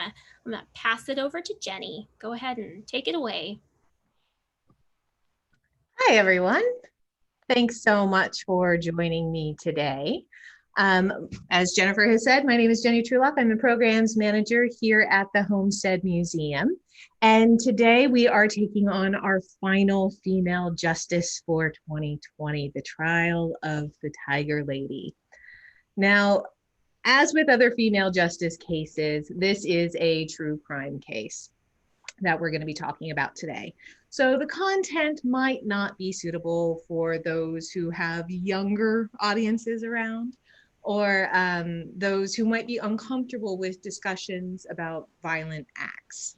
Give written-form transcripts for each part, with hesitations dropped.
I'm going to pass it over to Gennie. Go ahead and take it away. Hi, everyone. Thanks so much for joining me today. As Jennifer has said, my name is Gennie Truelock. I'm a Programs Manager here at the Homestead Museum. And today we are taking on our final Female Justice for 2020, the trial of the Tiger Lady. Now, as with other female justice cases, this is a true crime case that we're going to be talking about today. So the content might not be suitable for those who have younger audiences around, or those who might be uncomfortable with discussions about violent acts.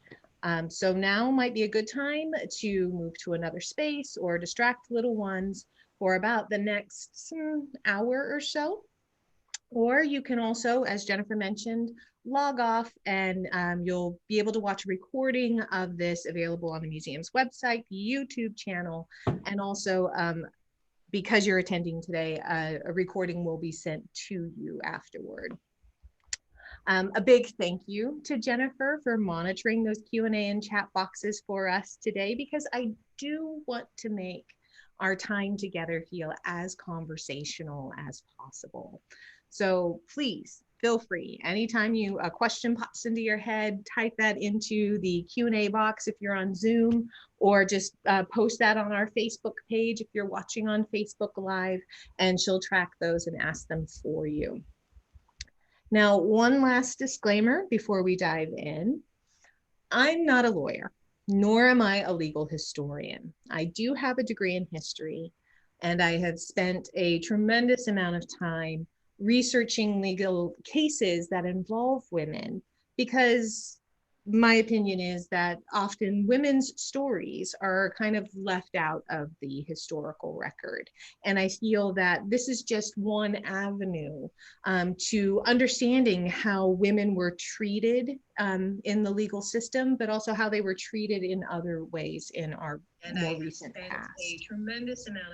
So now might be a good time to move to another space or distract little ones for about the next hour or so. Or you can also, as Jennifer mentioned, log off and you'll be able to watch a recording of this available on the museum's website, the YouTube channel, and also because you're attending today, a recording will be sent to you afterward. A big thank you to Jennifer for monitoring those Q&A and chat boxes for us today, because I do want to make our time together feel as conversational as possible. So please feel free, anytime a question pops into your head, type that into the Q&A box if you're on Zoom, or just post that on our Facebook page if you're watching on Facebook Live, and she'll track those and ask them for you. Now, one last disclaimer before we dive in. I'm not a lawyer, nor am I a legal historian. I do have a degree in history, and I have spent a tremendous amount of time researching legal cases that involve women, because my opinion is that often women's stories are kind of left out of the historical record. And I feel that this is just one avenue to understanding how women were treated in the legal system, but also how they were treated in other ways in our more recent past.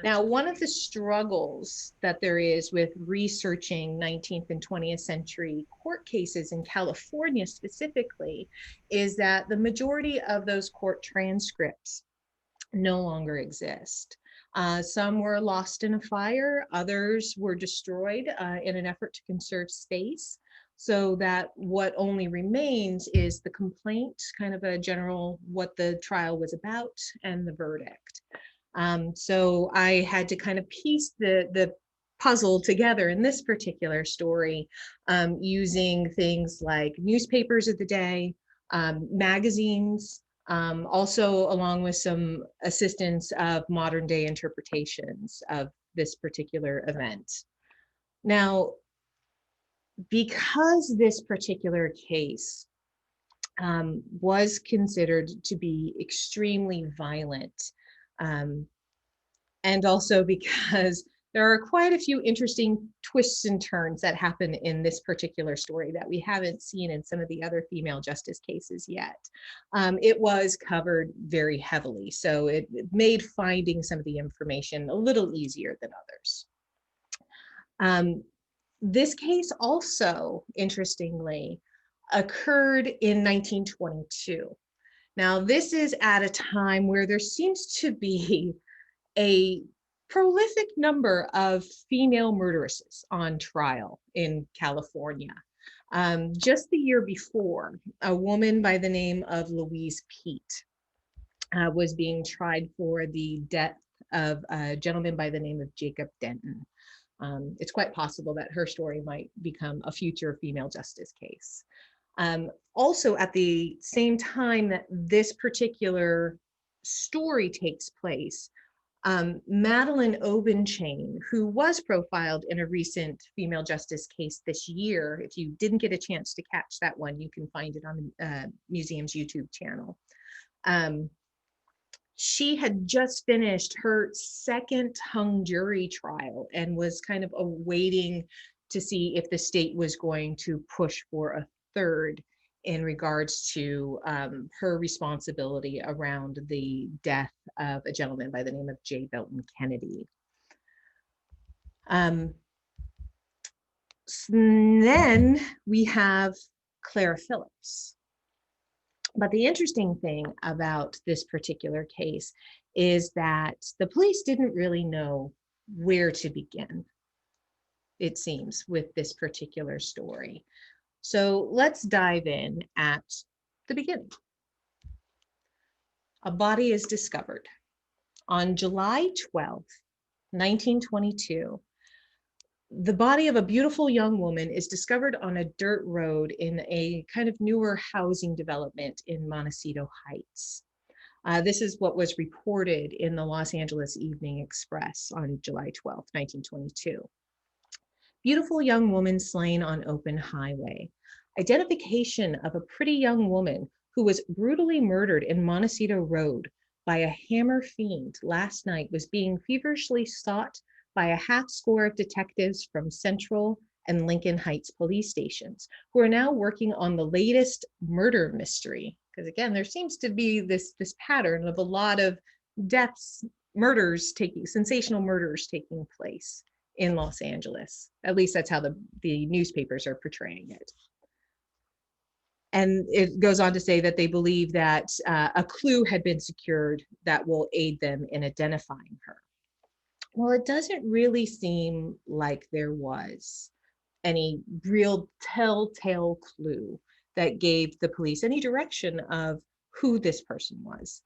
Now, one of the struggles that there is with researching 19th and 20th century court cases in California specifically is that the majority of those court transcripts no longer exist. Some were lost in a fire, others were destroyed in an effort to conserve space, so that what only remains is the complaint, kind of a general what the trial was about, and the verdict. So I had to kind of piece the puzzle together in this particular story using things like newspapers of the day, magazines, also along with some assistance of modern day interpretations of this particular event. Now, because this particular case was considered to be extremely violent, and also because there are quite a few interesting twists and turns that happen in this particular story that we haven't seen in some of the other female justice cases yet. It was covered very heavily, so it made finding some of the information a little easier than others. This case also, interestingly, occurred in 1922. Now, this is at a time where there seems to be a prolific number of female murderesses on trial in California. Just the year before, a woman by the name of Louise Pete was being tried for the death of a gentleman by the name of Jacob Denton. It's quite possible that her story might become a future female justice case. Also, at the same time that this particular story takes place, Madeline Obenchain, who was profiled in a recent female justice case this year, if you didn't get a chance to catch that one, you can find it on the museum's YouTube channel. She had just finished her second hung jury trial and was kind of awaiting to see if the state was going to push for a third in regards to her responsibility around the death of a gentleman by the name of J. Belton Kennedy. Then we have Clara Phillips. But the interesting thing about this particular case is that the police didn't really know where to begin, it seems, with this particular story. So let's dive in at the beginning. A body is discovered. On July 12th, 1922, the body of a beautiful young woman is discovered on a dirt road in a kind of newer housing development in Montecito Heights. This is what was reported in the Los Angeles Evening Express on July 12th, 1922. Beautiful young woman slain on open highway. Identification of a pretty young woman who was brutally murdered in Montecito Road by a hammer fiend last night was being feverishly sought by a half score of detectives from Central and Lincoln Heights police stations, who are now working on the latest murder mystery. Because again, there seems to be this pattern of a lot of deaths, sensational murders taking place in Los Angeles. At least that's how the newspapers are portraying it. And it goes on to say that they believe that a clue had been secured that will aid them in identifying her. Well, it doesn't really seem like there was any real telltale clue that gave the police any direction of who this person was.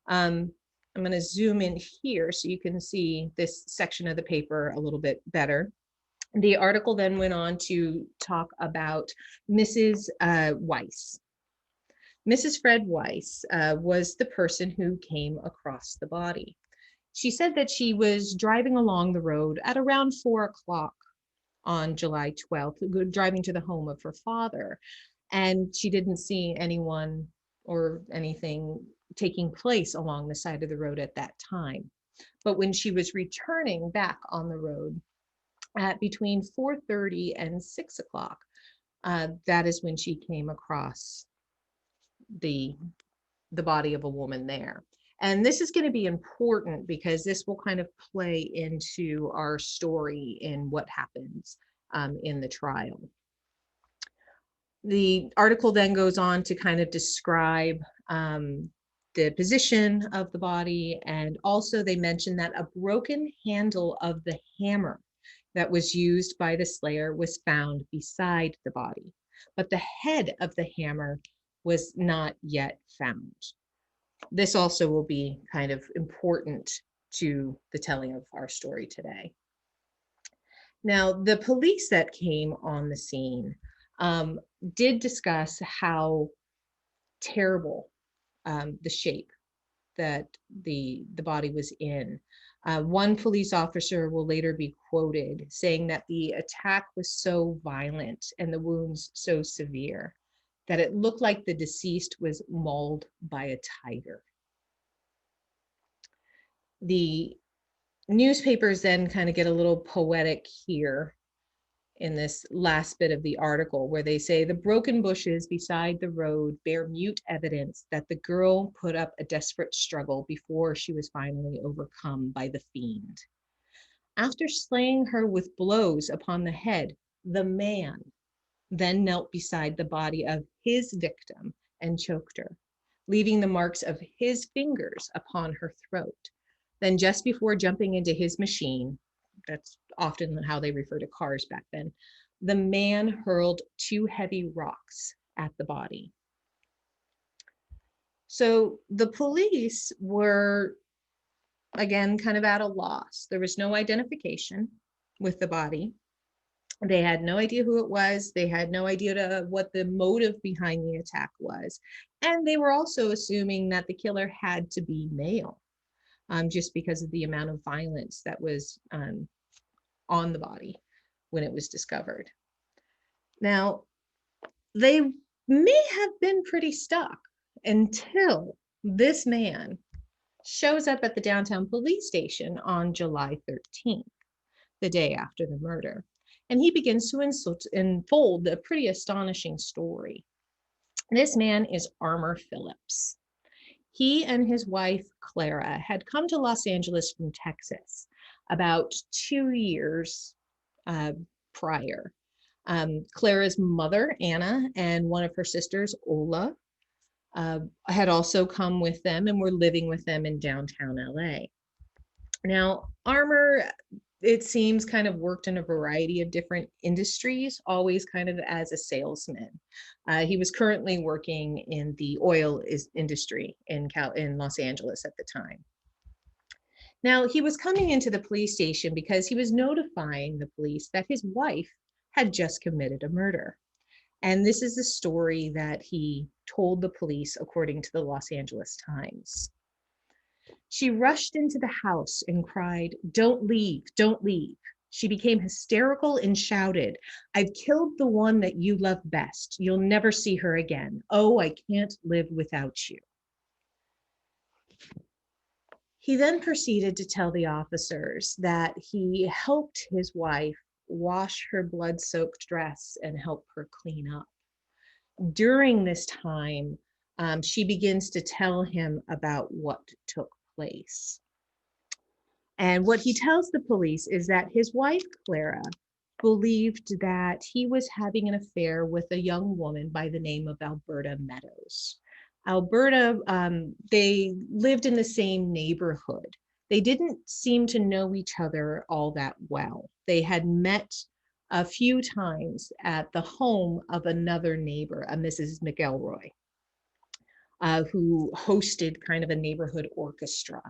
I'm going to zoom in here so you can see this section of the paper a little bit better. The article then went on to talk about Mrs. Weiss. Mrs. Fred Weiss was the person who came across the body. She said that she was driving along the road at around 4 o'clock on July 12th, driving to the home of her father. And she didn't see anyone or anything taking place along the side of the road at that time. But when she was returning back on the road at between 4:30 and 6 o'clock, that is when she came across the body of a woman there. And this is going to be important because this will kind of play into our story in what happens in the trial. The article then goes on to kind of describe the position of the body, and also they mention that a broken handle of the hammer that was used by the slayer was found beside the body, but the head of the hammer was not yet found. This also will be kind of important to the telling of our story today. Now, the police that came on the scene did discuss how terrible the shape that the body was in. One police officer will later be quoted saying that the attack was so violent and the wounds so severe that it looked like the deceased was mauled by a tiger. The newspapers then kind of get a little poetic here in this last bit of the article, where they say the broken bushes beside the road bear mute evidence that the girl put up a desperate struggle before she was finally overcome by the fiend. After slaying her with blows upon the head, the man then knelt beside the body of his victim and choked her, leaving the marks of his fingers upon her throat. Then just before jumping into his machine, that's often how they refer to cars back then, the man hurled 2 heavy rocks at the body. So the police were, again, kind of at a loss. There was no identification with the body. They had no idea who it was. They had no idea what the motive behind the attack was. And they were also assuming that the killer had to be male, just because of the amount of violence that was on the body when it was discovered. Now, they may have been pretty stuck until this man shows up at the downtown police station on July 13th, the day after the murder. And he begins to unfold a pretty astonishing story. This man is Armour Phillips. He and his wife, Clara, had come to Los Angeles from Texas about 2 years prior. Clara's mother, Anna, and one of her sisters, Ola, had also come with them and were living with them in downtown LA. Now, Armour, it seems, kind of worked in a variety of different industries, always kind of as a salesman. He was currently working in the oil industry in Los Angeles at the time. Now, he was coming into the police station because he was notifying the police that his wife had just committed a murder. And this is the story that he told the police, according to the Los Angeles Times. She rushed into the house and cried, "Don't leave, don't leave." She became hysterical and shouted, "I've killed the one that you love best. You'll never see her again. Oh, I can't live without you." He then proceeded to tell the officers that he helped his wife wash her blood-soaked dress and help her clean up. During this time, she begins to tell him about what took place. And what he tells the police is that his wife, Clara, believed that he was having an affair with a young woman by the name of Alberta Meadows. Alberta, they lived in the same neighborhood. They didn't seem to know each other all that well. They had met a few times at the home of another neighbor, a Mrs. McElroy, who hosted kind of a neighborhood orchestra.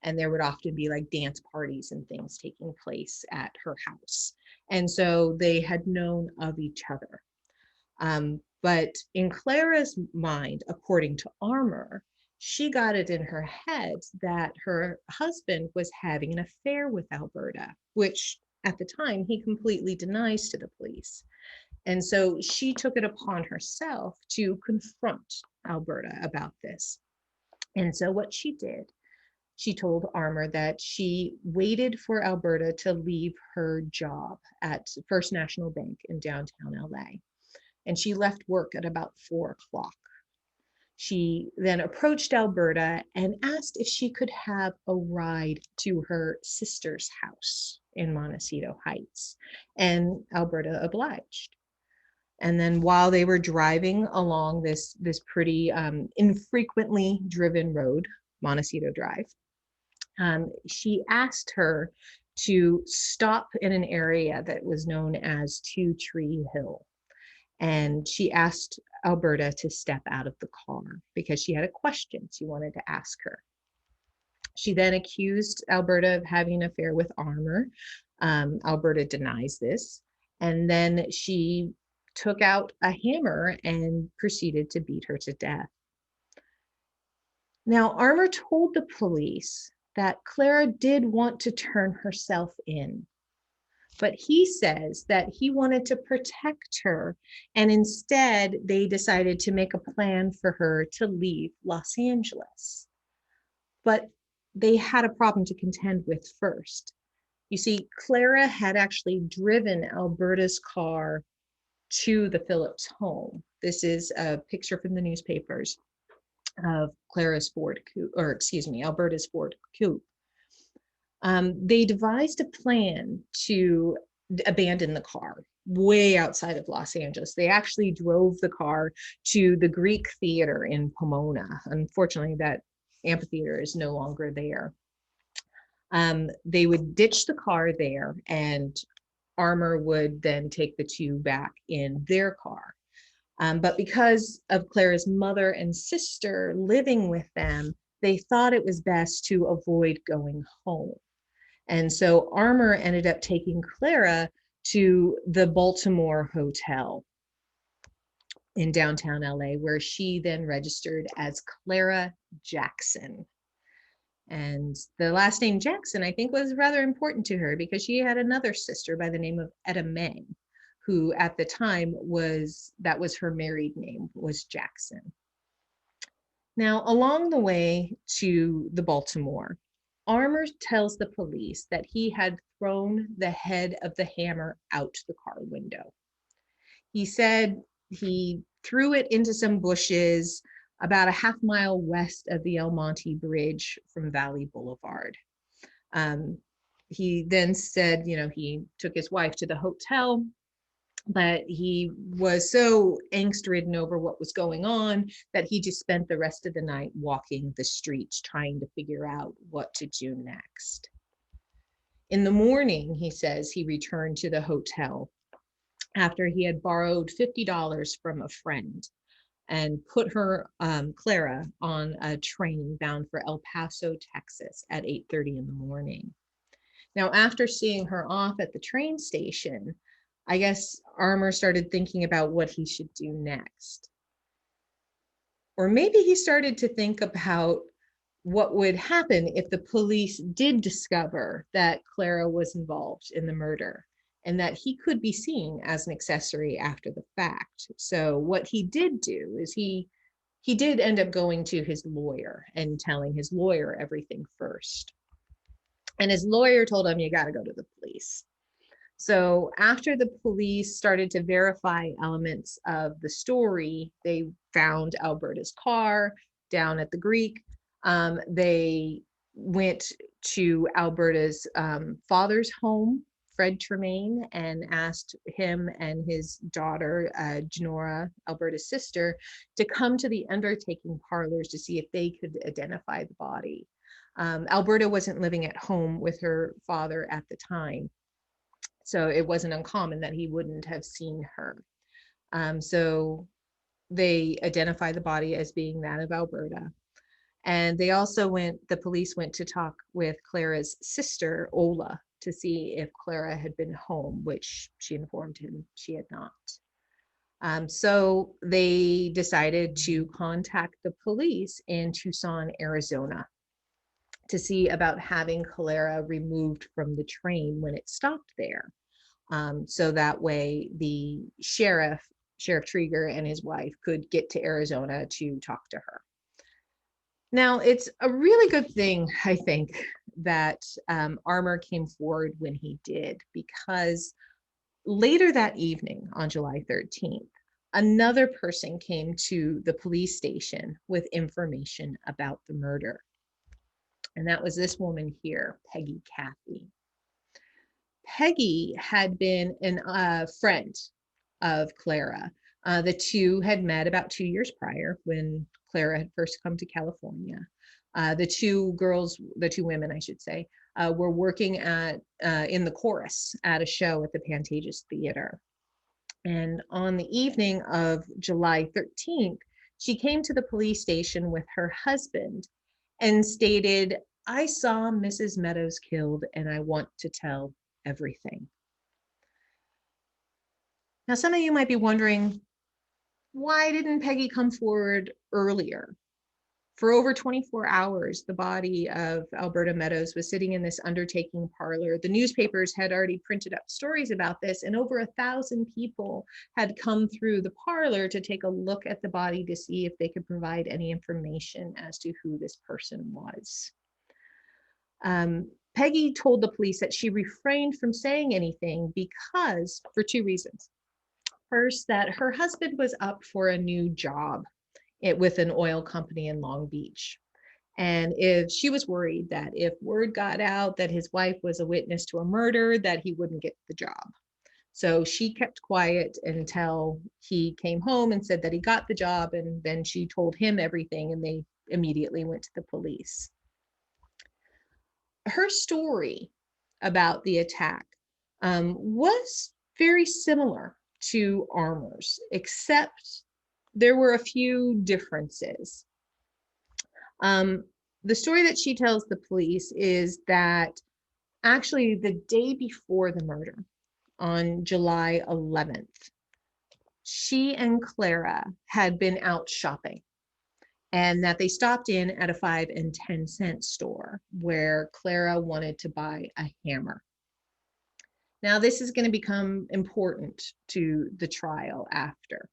And there would often be like dance parties and things taking place at her house. And so they had known of each other. But in Clara's mind, according to Armour, she got it in her head that her husband was having an affair with Alberta, which at the time he completely denies to the police. And so she took it upon herself to confront Alberta about this. And so what she did, she told Armour that she waited for Alberta to leave her job at First National Bank in downtown LA. And she left work at about 4 o'clock. She then approached Alberta and asked if she could have a ride to her sister's house in Montecito Heights. And Alberta obliged. And then while they were driving along this pretty infrequently driven road, Montecito Drive, she asked her to stop in an area that was known as Two Tree Hill. And she asked Alberta to step out of the car because she had a question she wanted to ask her. She then accused Alberta of having an affair with Armour. Alberta denies this. And then she took out a hammer and proceeded to beat her to death. Now, Armour told the police that Clara did want to turn herself in, but he says that he wanted to protect her, and instead they decided to make a plan for her to leave Los Angeles. But they had a problem to contend with first. You see, Clara had actually driven Alberta's car to the Phillips home. This is a picture from the newspapers of Alberta's Ford coupe. They devised a plan to abandon the car way outside of Los Angeles. They actually drove the car to the Greek Theater in Pomona. Unfortunately, that amphitheater is no longer there. They would ditch the car there, and Armour would then take the two back in their car. But because of Clara's mother and sister living with them, they thought it was best to avoid going home. And so Armour ended up taking Clara to the Baltimore Hotel in downtown LA, where she then registered as Clara Jackson. And the last name Jackson, I think, was rather important to her because she had another sister by the name of Etta May, who at the time that was her married name, was Jackson. Now, along the way to the Baltimore, Armour tells the police that he had thrown the head of the hammer out the car window. He said he threw it into some bushes about a half-mile west of the El Monte Bridge from Valley Boulevard. He then said, he took his wife to the hotel But he was so angst-ridden over what was going on that he just spent the rest of the night walking the streets trying to figure out what to do next. In the morning, he says he returned to the hotel after he had borrowed $50 from a friend and put her, Clara, on a train bound for El Paso, Texas at 8:30 in the morning. Now, after seeing her off at the train station, I guess Armour started thinking about what he should do next. Or maybe he started to think about what would happen if the police did discover that Clara was involved in the murder and that he could be seen as an accessory after the fact. So what he did do is he did end up going to his lawyer and telling his lawyer everything first. And his lawyer told him, you got to go to the police. So after the police started to verify elements of the story, they found Alberta's car down at the Greek. They went to Alberta's father's home, Fred Tremaine, and asked him and his daughter, Genora, Alberta's sister, to come to the undertaking parlors to see if they could identify the body. Alberta wasn't living at home with her father at the time, so it wasn't uncommon that he wouldn't have seen her. So they identified the body as being that of Alberta. And they also the police went to talk with Clara's sister, Ola, to see if Clara had been home, which she informed him she had not. So they decided to contact the police in Tucson, Arizona, to see about having Clara removed from the train when it stopped there. So that way the Sheriff Trieger and his wife could get to Arizona to talk to her. Now, it's a really good thing, I think, that Armour came forward when he did, because later that evening on July 13th, another person came to the police station with information about the murder. And that was this woman here, Peggy Cathy. Peggy had been a friend of Clara. The two had met about 2 years prior when Clara had first come to California. The two women, I should say, were working in the chorus at a show at the Pantages Theater. And on the evening of July 13th, she came to the police station with her husband and stated, I saw Mrs. Meadows killed and I want to tell everything. Now, some of you might be wondering, why didn't Peggy come forward earlier? For over 24 hours, the body of Alberta Meadows was sitting in this undertaking parlor. The newspapers had already printed up stories about this, and over 1,000 people had come through the parlor to take a look at the body to see if they could provide any information as to who this person was. Peggy told the police that she refrained from saying anything for two reasons. First, that her husband was up for a new job with an oil company in Long Beach. And if she was worried that if word got out that his wife was a witness to a murder, that he wouldn't get the job. So she kept quiet until he came home and said that he got the job, and then she told him everything, and they immediately went to the police. Her story about the attack was very similar to Armour's, except there were a few differences. The story that she tells the police is that actually the day before the murder, on July 11th, she and Clara had been out shopping, and that they stopped in at a 5 and 10 cent store where Clara wanted to buy a hammer. Now, this is going to become important to the trial after,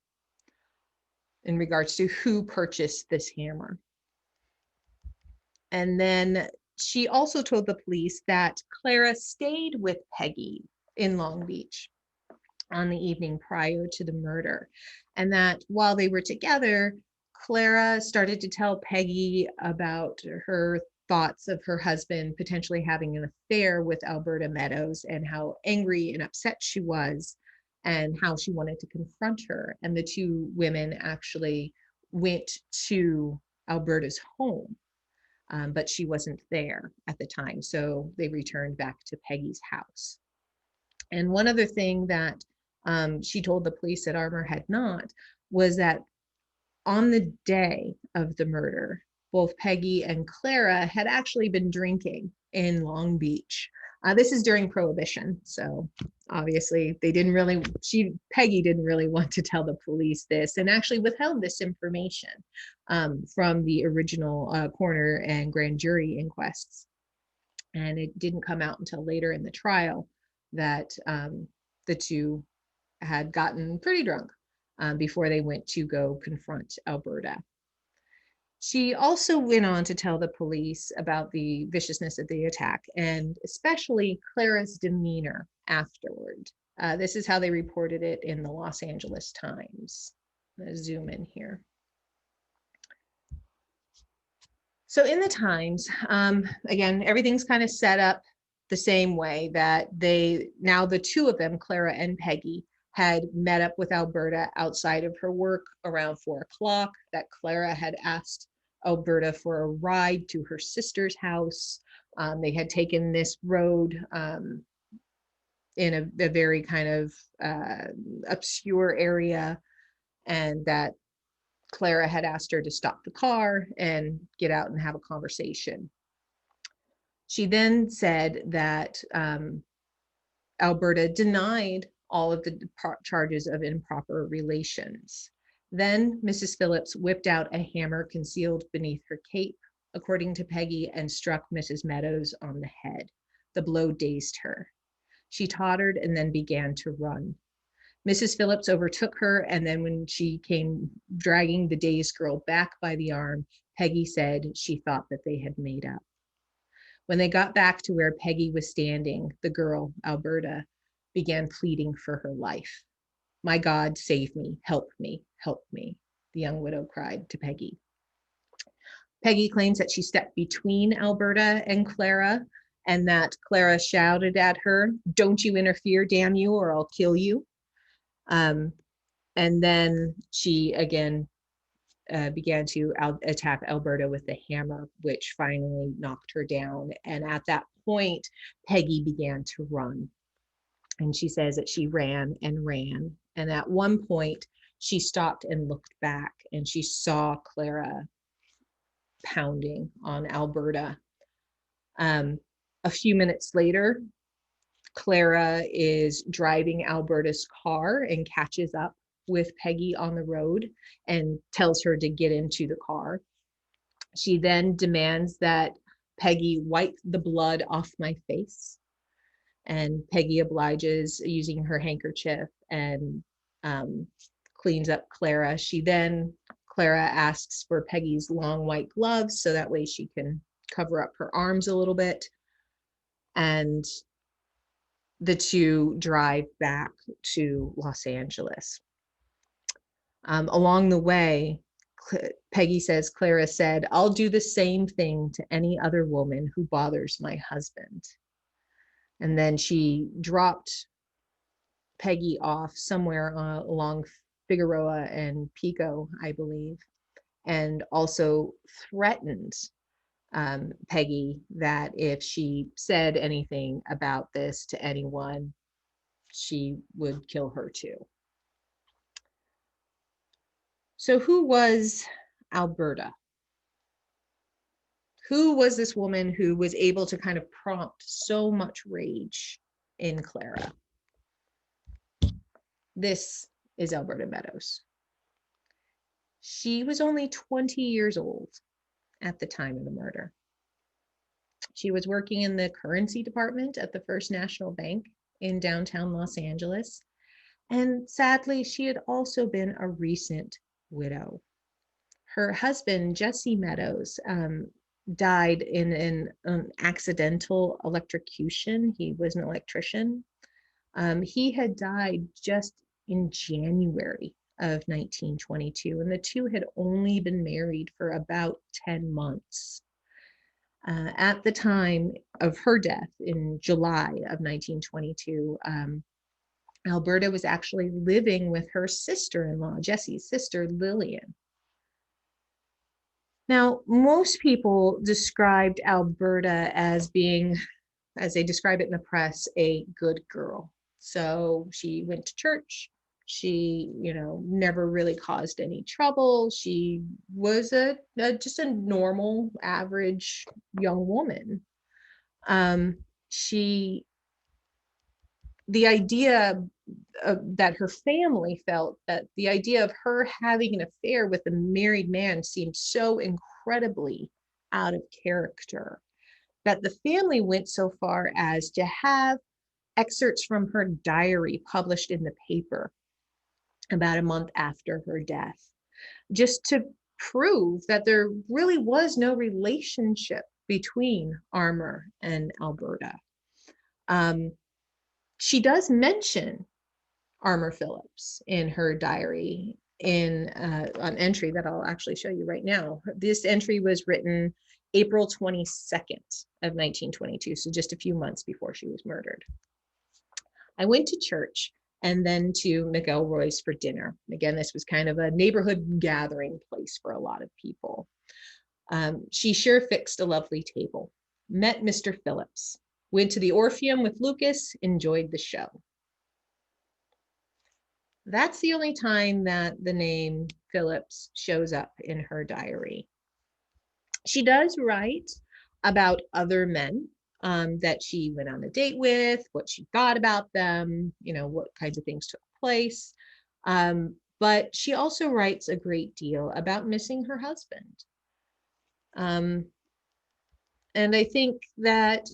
in regards to who purchased this hammer. And then she also told the police that Clara stayed with Peggy in Long Beach on the evening prior to the murder, and that while they were together, Clara started to tell Peggy about her thoughts of her husband potentially having an affair with Alberta Meadows and how angry and upset she was and how she wanted to confront her. And the two women actually went to Alberta's home, but she wasn't there at the time. So they returned back to Peggy's house. And one other thing that she told the police that Armour had not was that on the day of the murder, both Peggy and Clara had actually been drinking in Long Beach. This is during Prohibition, so obviously Peggy didn't really want to tell the police this, and actually withheld this information from the original coroner and grand jury inquests. And it didn't come out until later in the trial that the two had gotten pretty drunk before they went to go confront Alberta. She also went on to tell the police about the viciousness of the attack, and especially Clara's demeanor afterward. This is how they reported it in the Los Angeles Times. I'm going to zoom in here. So in the Times, again, everything's kind of set up the same way that now the two of them, Clara and Peggy, had met up with Alberta outside of her work around 4 o'clock, that Clara had asked Alberta for a ride to her sister's house. They had taken this road in a very kind of obscure area, and that Clara had asked her to stop the car and get out and have a conversation. She then said that Alberta denied all of the charges of improper relations. Then Mrs. Phillips whipped out a hammer concealed beneath her cape, according to Peggy, and struck Mrs. Meadows on the head. The blow dazed her. She tottered and then began to run. Mrs. Phillips overtook her, and then when she came dragging the dazed girl back by the arm, Peggy said she thought that they had made up. When they got back to where Peggy was standing, the girl, Alberta, began pleading for her life. "My God, save me, help me, help me," the young widow cried to Peggy. Peggy claims that she stepped between Alberta and Clara, and that Clara shouted at her, "Don't you interfere, damn you, or I'll kill you." And then she again began to attack Alberta with the hammer, which finally knocked her down. And at that point, Peggy began to run. And she says that she ran and ran. And at one point, she stopped and looked back, and she saw Clara pounding on Alberta. A few minutes later, Clara is driving Alberta's car and catches up with Peggy on the road and tells her to get into the car. She then demands that Peggy wipe the blood off my face, and Peggy obliges using her handkerchief and cleans up Clara. Clara asks for Peggy's long white gloves so that way she can cover up her arms a little bit, and the two drive back to Los Angeles. Along the way, Peggy says, Clara said, "I'll do the same thing to any other woman who bothers my husband." And then she dropped Peggy off somewhere along Figueroa and Pico, I believe, and also threatened Peggy that if she said anything about this to anyone, she would kill her too. So who was Alberta? Who was this woman who was able to kind of prompt so much rage in Clara? This is Alberta Meadows. She was only 20 years old at the time of the murder. She was working in the currency department at the First National Bank in downtown Los Angeles. And sadly, she had also been a recent widow. Her husband, Jesse Meadows, died in an accidental electrocution. He was an electrician. He had died just in January of 1922, and the two had only been married for about 10 months. At the time of her death in July of 1922, Alberta was actually living with her sister-in-law, Jesse's sister, Lillian. Now, most people described Alberta as being, as they describe it in the press, a good girl. So she went to church. She, never really caused any trouble. She was just a normal, average young woman. The idea that her family felt that the idea of her having an affair with a married man seemed so incredibly out of character that the family went so far as to have excerpts from her diary published in the paper about a month after her death, just to prove that there really was no relationship between Armour and Alberta. She does mention Armour Phillips in her diary in an entry that I'll actually show you right now. This entry was written April 22nd of 1922, so just a few months before she was murdered. I went to church and then to McElroy's for dinner. Again, this was kind of a neighborhood gathering place for a lot of people. She sure fixed a lovely table, met Mr. Phillips, went to the Orpheum with Lucas, enjoyed the show. That's the only time that the name Phillips shows up in her diary. She does write about other men that she went on a date with, what she thought about them, what kinds of things took place. But she also writes a great deal about missing her husband. And I think that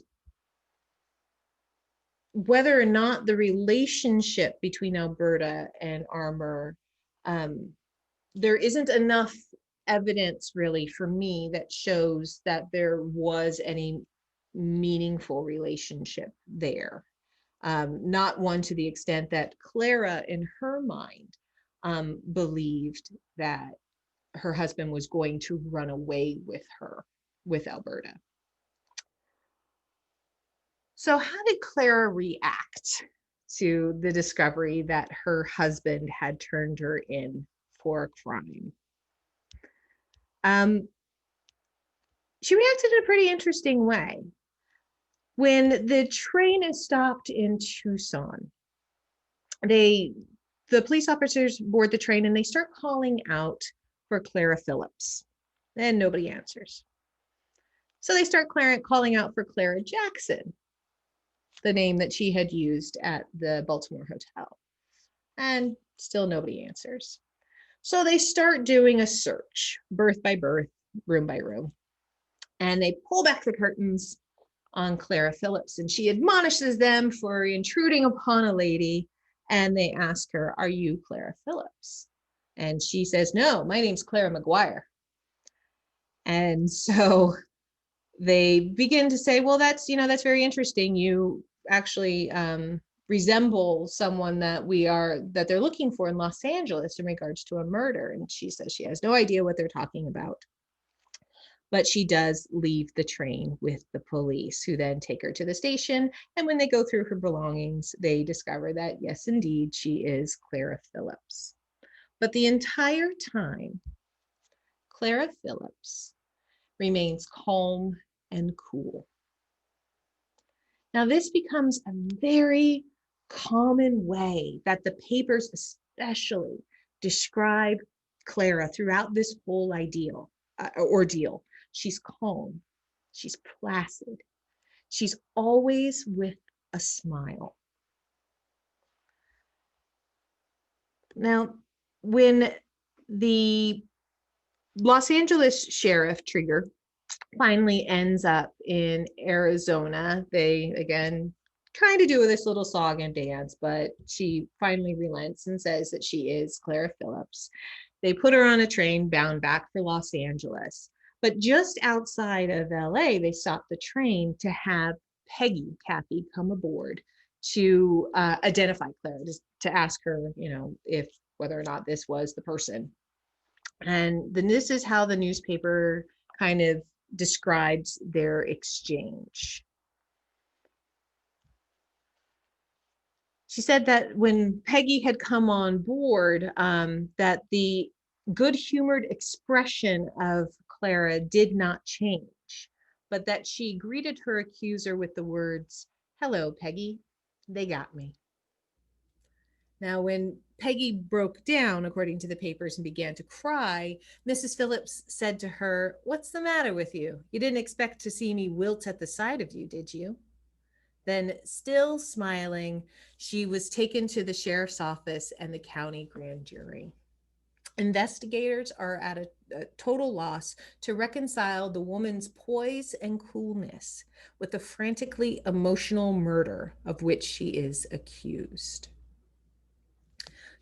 whether or not the relationship between Alberta and Armour, there isn't enough evidence really for me that shows that there was any meaningful relationship there. Not one to the extent that Clara, in her mind, believed that her husband was going to run away with her, with Alberta. So how did Clara react to the discovery that her husband had turned her in for a crime? She reacted in a pretty interesting way. When the train is stopped in Tucson, the police officers board the train and they start calling out for Clara Phillips, and nobody answers. So they start calling out for Clara Jackson, the name that she had used at the Baltimore hotel, and still nobody answers. So they start doing a search, berth by berth, room by room, and they pull back the curtains on Clara Phillips, and she admonishes them for intruding upon a lady, and they ask her, "Are you Clara Phillips?" And she says, "No, my name's Clara McGuire." And so they begin to say, "Well, that's very interesting. You actually resemble someone that they're looking for in Los Angeles in regards to a murder." And she says she has no idea what they're talking about. But she does leave the train with the police, who then take her to the station. And when they go through her belongings, they discover that, yes, indeed, she is Clara Phillips. But the entire time, Clara Phillips remains calm and cool. Now, this becomes a very common way that the papers especially describe Clara throughout this whole ordeal. She's calm, she's placid, she's always with a smile. Now, when the Los Angeles Sheriff Trigger finally ends up in Arizona, they again kind of do this little song and dance, but she finally relents and says that she is Clara Phillips. They put her on a train bound back for Los Angeles. But just outside of LA, they stopped the train to have Peggy Cathy come aboard to identify Clara, just to ask her, if whether or not this was the person. And then this is how the newspaper kind of describes their exchange. She said that when Peggy had come on board, that the good-humored expression of Clara did not change, but that she greeted her accuser with the words, "Hello, Peggy. They got me." Now, when Peggy broke down, according to the papers, and began to cry, Mrs. Phillips said to her, "What's the matter with you? You didn't expect to see me wilt at the sight of you, did you?" Then, still smiling, she was taken to the sheriff's office and the county grand jury. Investigators are at a total loss to reconcile the woman's poise and coolness with the frantically emotional murder of which she is accused.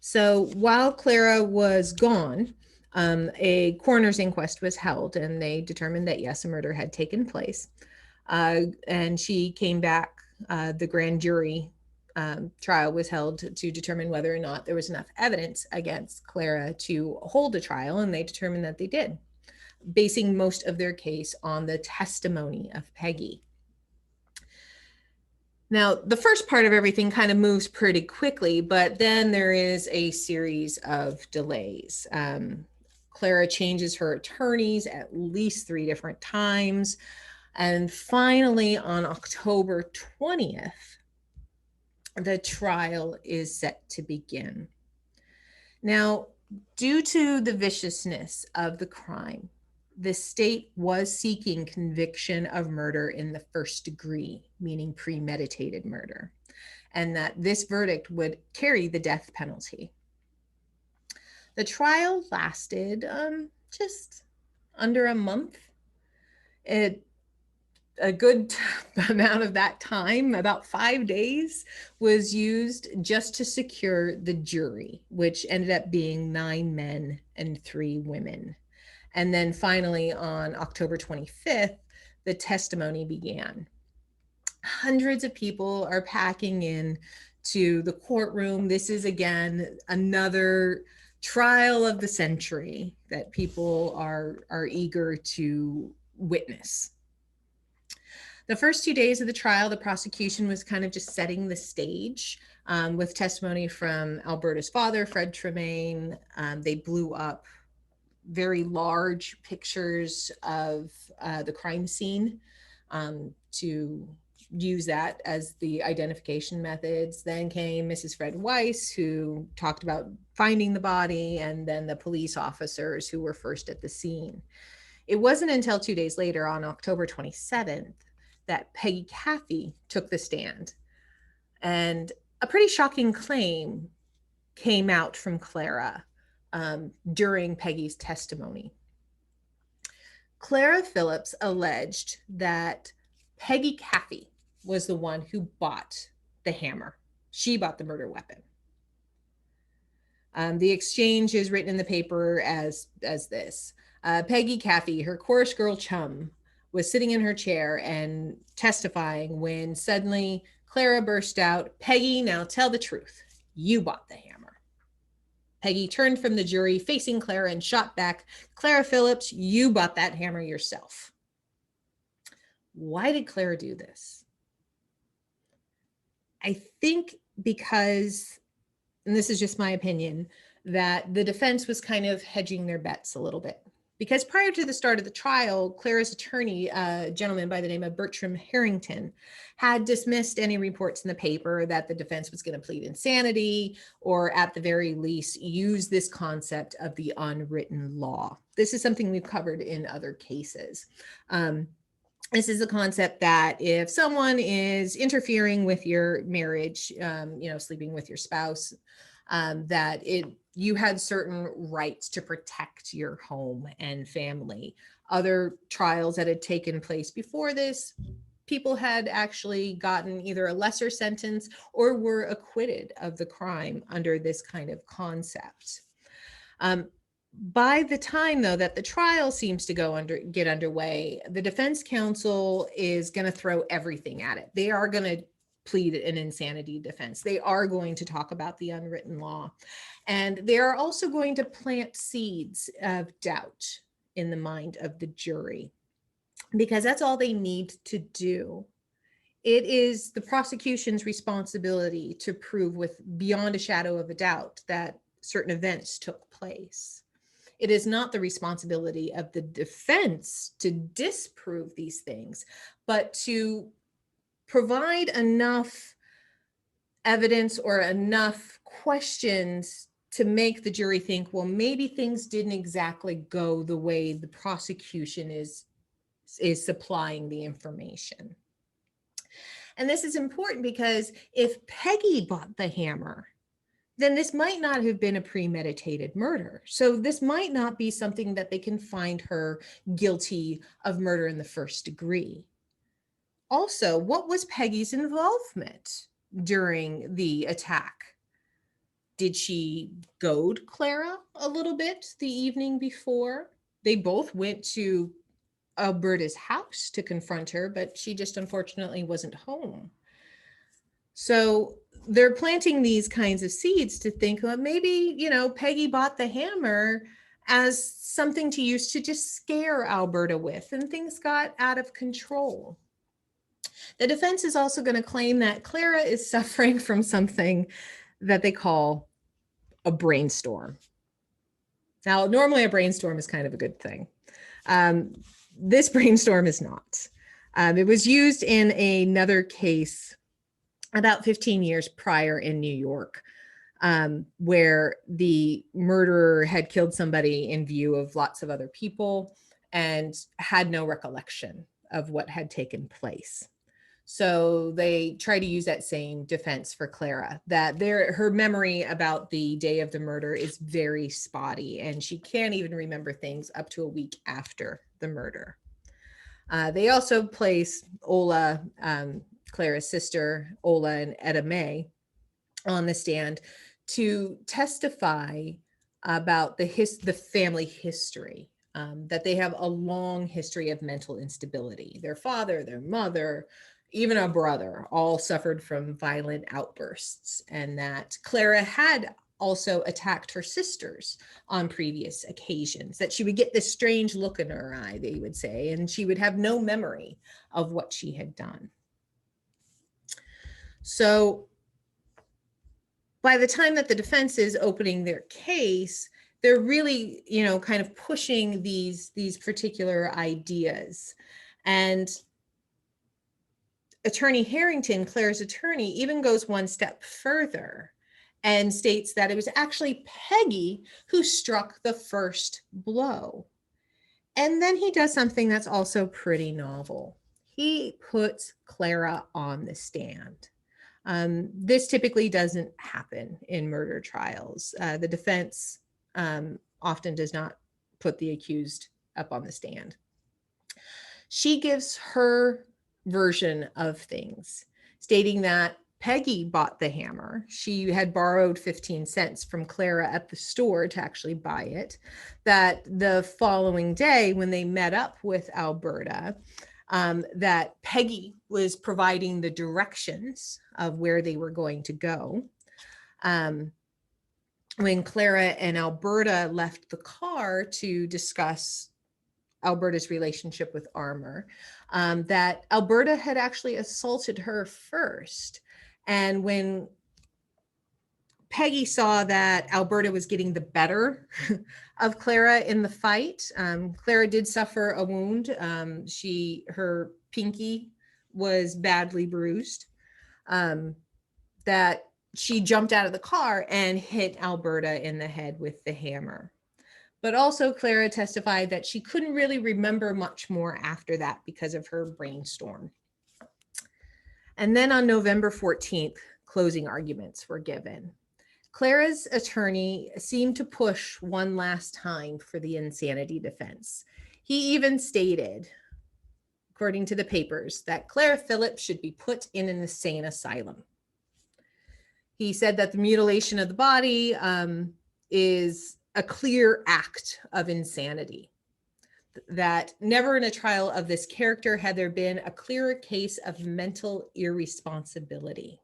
So while Clara was gone, a coroner's inquest was held, and they determined that, yes, a murder had taken place. And she came back. The grand jury trial was held to determine whether or not there was enough evidence against Clara to hold a trial, and they determined that they did, basing most of their case on the testimony of Peggy. Now, the first part of everything kind of moves pretty quickly, but then there is a series of delays. Clara changes her attorneys at least 3 different times. And finally, on October 20th, the trial is set to begin. Now, due to the viciousness of the crime, the state was seeking conviction of murder in the first degree, meaning premeditated murder, and that this verdict would carry the death penalty. The trial lasted just under a month. A good amount of that time, about 5 days, was used just to secure the jury, which ended up being 9 men and 3 women. And then finally, on October 25th, the testimony began. Hundreds of people are packing in to the courtroom. This is, again, another trial of the century that people are eager to witness. The first 2 days of the trial, the prosecution was kind of just setting the stage with testimony from Alberta's father, Fred Tremaine. They blew up very large pictures of the crime scene to use that as the identification methods. Then came Mrs. Fred Weiss, who talked about finding the body, and then the police officers who were first at the scene. It wasn't until 2 days later, on October 27th, that Peggy Cathy took the stand. And a pretty shocking claim came out from Clara during Peggy's testimony. Clara Phillips alleged that Peggy Cathy was the one who bought the hammer. She bought the murder weapon. The exchange is written in the paper as this. Peggy Cathy, her chorus girl chum, was sitting in her chair and testifying when suddenly Clara burst out, "Peggy, now tell the truth. You bought the hammer." Peggy turned from the jury, facing Clara, and shot back, "Clara Phillips, you bought that hammer yourself." Why did Clara do this? I think because, and this is just my opinion, that the defense was kind of hedging their bets a little bit. Because prior to the start of the trial, Clara's attorney, a gentleman by the name of Bertram Harrington, had dismissed any reports in the paper that the defense was going to plead insanity, or at the very least, use this concept of the unwritten law. This is something we've covered in other cases. This is a concept that if someone is interfering with your marriage, sleeping with your spouse, that you had certain rights to protect your home and family. Other trials that had taken place before this, people had actually gotten either a lesser sentence or were acquitted of the crime under this kind of concept. By the time, though, that the trial seems to get underway, the defense counsel is going to throw everything at it. They are going to plead an insanity defense. They are going to talk about the unwritten law. And they are also going to plant seeds of doubt in the mind of the jury, because that's all they need to do it is the prosecution's responsibility to prove with beyond a shadow of a doubt that certain events took place. It is not the responsibility of the defense to disprove these things, but to provide enough evidence or enough questions to make the jury think, well, maybe things didn't exactly go the way the prosecution is supplying the information. And this is important because if Peggy bought the hammer, then this might not have been a premeditated murder. So this might not be something that they can find her guilty of murder in the first degree. Also, what was Peggy's involvement during the attack? Did she goad Clara a little bit the evening before? They both went to Alberta's house to confront her, but she just unfortunately wasn't home. So they're planting these kinds of seeds to think, well, maybe, Peggy bought the hammer as something to use to just scare Alberta with, and things got out of control. The defense is also going to claim that Clara is suffering from something that they call a brainstorm. Now, normally a brainstorm is kind of a good thing. This brainstorm is not. It was used in another case about 15 years prior in New York, where the murderer had killed somebody in view of lots of other people and had no recollection of what had taken place. So they try to use that same defense for Clara, that her memory about the day of the murder is very spotty, and she can't even remember things up to a week after the murder. They also place Ola, Clara's sister, Ola and Etta May, on the stand to testify about the family history, that they have a long history of mental instability. Their father, their mother, even a brother, all suffered from violent outbursts, and that Clara had also attacked her sisters on previous occasions, that she would get this strange look in her eye, they would say, and she would have no memory of what she had done. So by the time that the defense is opening their case, they're really, kind of pushing these particular ideas. And Attorney Harrington, Clara's attorney, even goes one step further and states that it was actually Peggy who struck the first blow. And then he does something that's also pretty novel. He puts Clara on the stand. This typically doesn't happen in murder trials. The defense often does not put the accused up on the stand. She gives her version of things, stating that Peggy bought the hammer. She had borrowed 15 cents from Clara at the store to actually buy it. That the following day, when they met up with Alberta, that Peggy was providing the directions of where they were going to go. When Clara and Alberta left the car to discuss Alberta's relationship with Armour, that Alberta had actually assaulted her first. And when Peggy saw that Alberta was getting the better of Clara in the fight, Clara did suffer a wound. Her pinky was badly bruised, that she jumped out of the car and hit Alberta in the head with the hammer. But also Clara testified that she couldn't really remember much more after that because of her brainstorm. And then on November 14th, closing arguments were given. Clara's attorney seemed to push one last time for the insanity defense. He even stated, according to the papers, that Clara Phillips should be put in an insane asylum. He said that the mutilation of the body is a clear act of insanity, that never in a trial of this character had there been a clearer case of mental irresponsibility.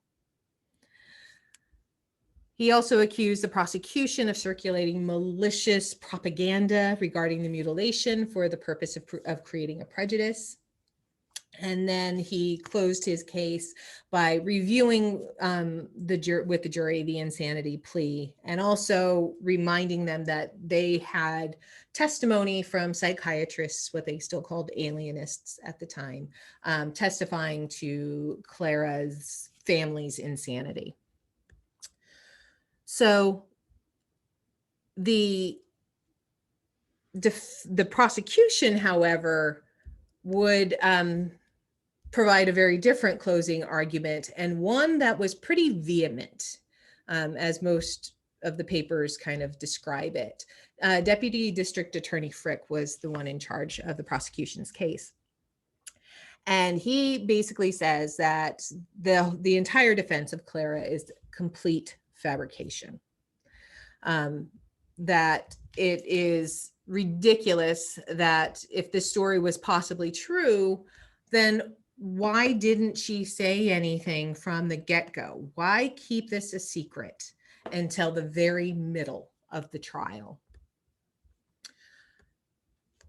He also accused the prosecution of circulating malicious propaganda regarding the mutilation for the purpose of creating a prejudice. And then he closed his case by reviewing with the jury the insanity plea, and also reminding them that they had testimony from psychiatrists, what they still called alienists at the time, testifying to Clara's family's insanity. So the prosecution, however, would provide a very different closing argument, and one that was pretty vehement, as most of the papers kind of describe it. Deputy District Attorney Frick was the one in charge of the prosecution's case. And he basically says that the entire defense of Clara is complete fabrication. That it is ridiculous that if this story was possibly true, then why didn't she say anything from the get-go? Why keep this a secret until the very middle of the trial?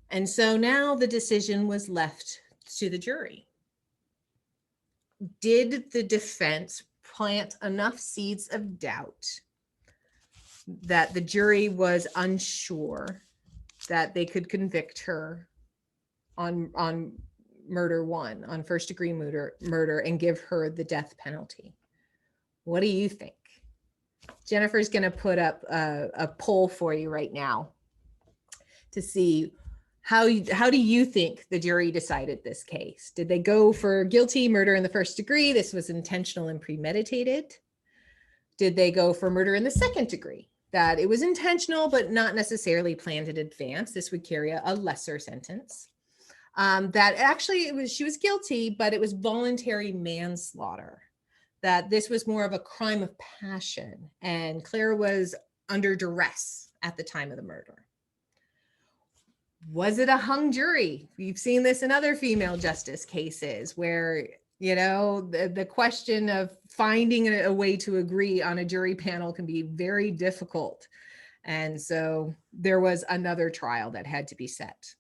And so now the decision was left to the jury. Did the defense plant enough seeds of doubt that the jury was unsure that they could convict her on murder one, on first degree murder, and give her the death penalty? What do you think? Jennifer's going to put up a poll for you right now to see how do you think the jury decided this case? Did they go for guilty murder in the first degree? This was intentional and premeditated. Did they go for murder in the second degree? That it was intentional, but not necessarily planned in advance. This would carry a lesser sentence. That actually she was guilty, but it was voluntary manslaughter. That this was more of a crime of passion, and Clara was under duress at the time of the murder. Was it a hung jury? We've seen this in other female justice cases where, you know, the question of finding a way to agree on a jury panel can be very difficult. And so there was another trial that had to be set.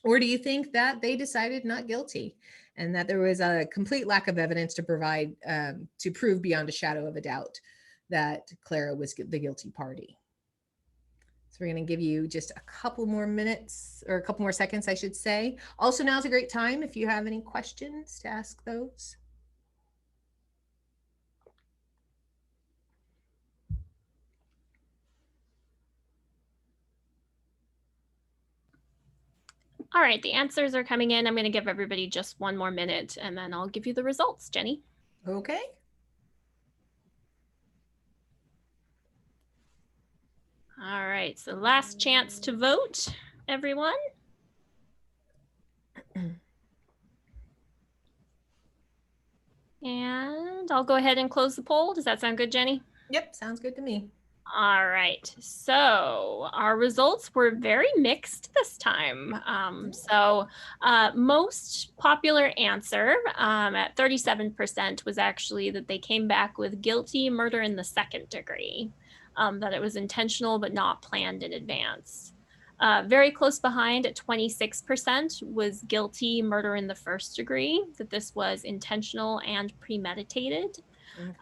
Or do you think that they decided not guilty and that there was a complete lack of evidence to provide, to prove beyond a shadow of a doubt that Clara was the guilty party? So we're going to give you just a couple more minutes, or a couple more seconds, I should say. Also, now's a great time if you have any questions to ask those. All right, the answers are coming in. I'm going to give everybody just one more minute, and then I'll give you the results, Jenny. Okay. All right, so last chance to vote, everyone. And I'll go ahead and close the poll. Does that sound good, Jenny? Yep, sounds good to me. All right, so our results were very mixed this time. Most popular answer at 37% was actually that they came back with guilty murder in the second degree, that it was intentional but not planned in advance. Very close behind at 26% was guilty murder in the first degree, that this was intentional and premeditated. Okay.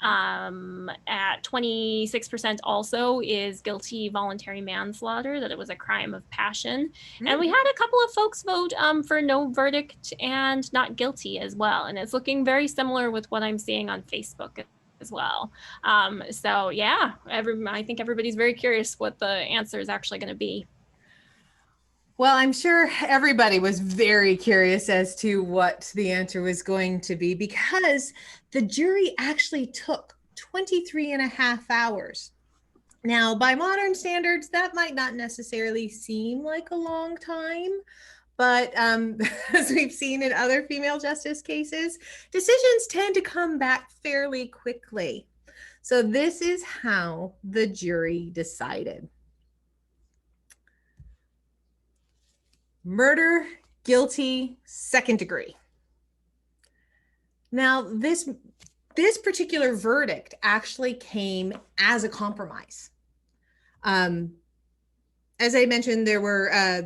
At 26% also is guilty voluntary manslaughter, that it was a crime of passion. Mm-hmm. And we had a couple of folks vote for no verdict and not guilty as well. And it's looking very similar with what I'm seeing on Facebook as well. So yeah, I think everybody's very curious what the answer is actually going to be. Well, I'm sure everybody was very curious as to what the answer was going to be, because the jury actually took 23 and a half hours. Now, by modern standards, that might not necessarily seem like a long time, but as we've seen in other female justice cases, decisions tend to come back fairly quickly. So this is how the jury decided. Murder, guilty, second degree. Now, this particular verdict actually came as a compromise. As I mentioned, there were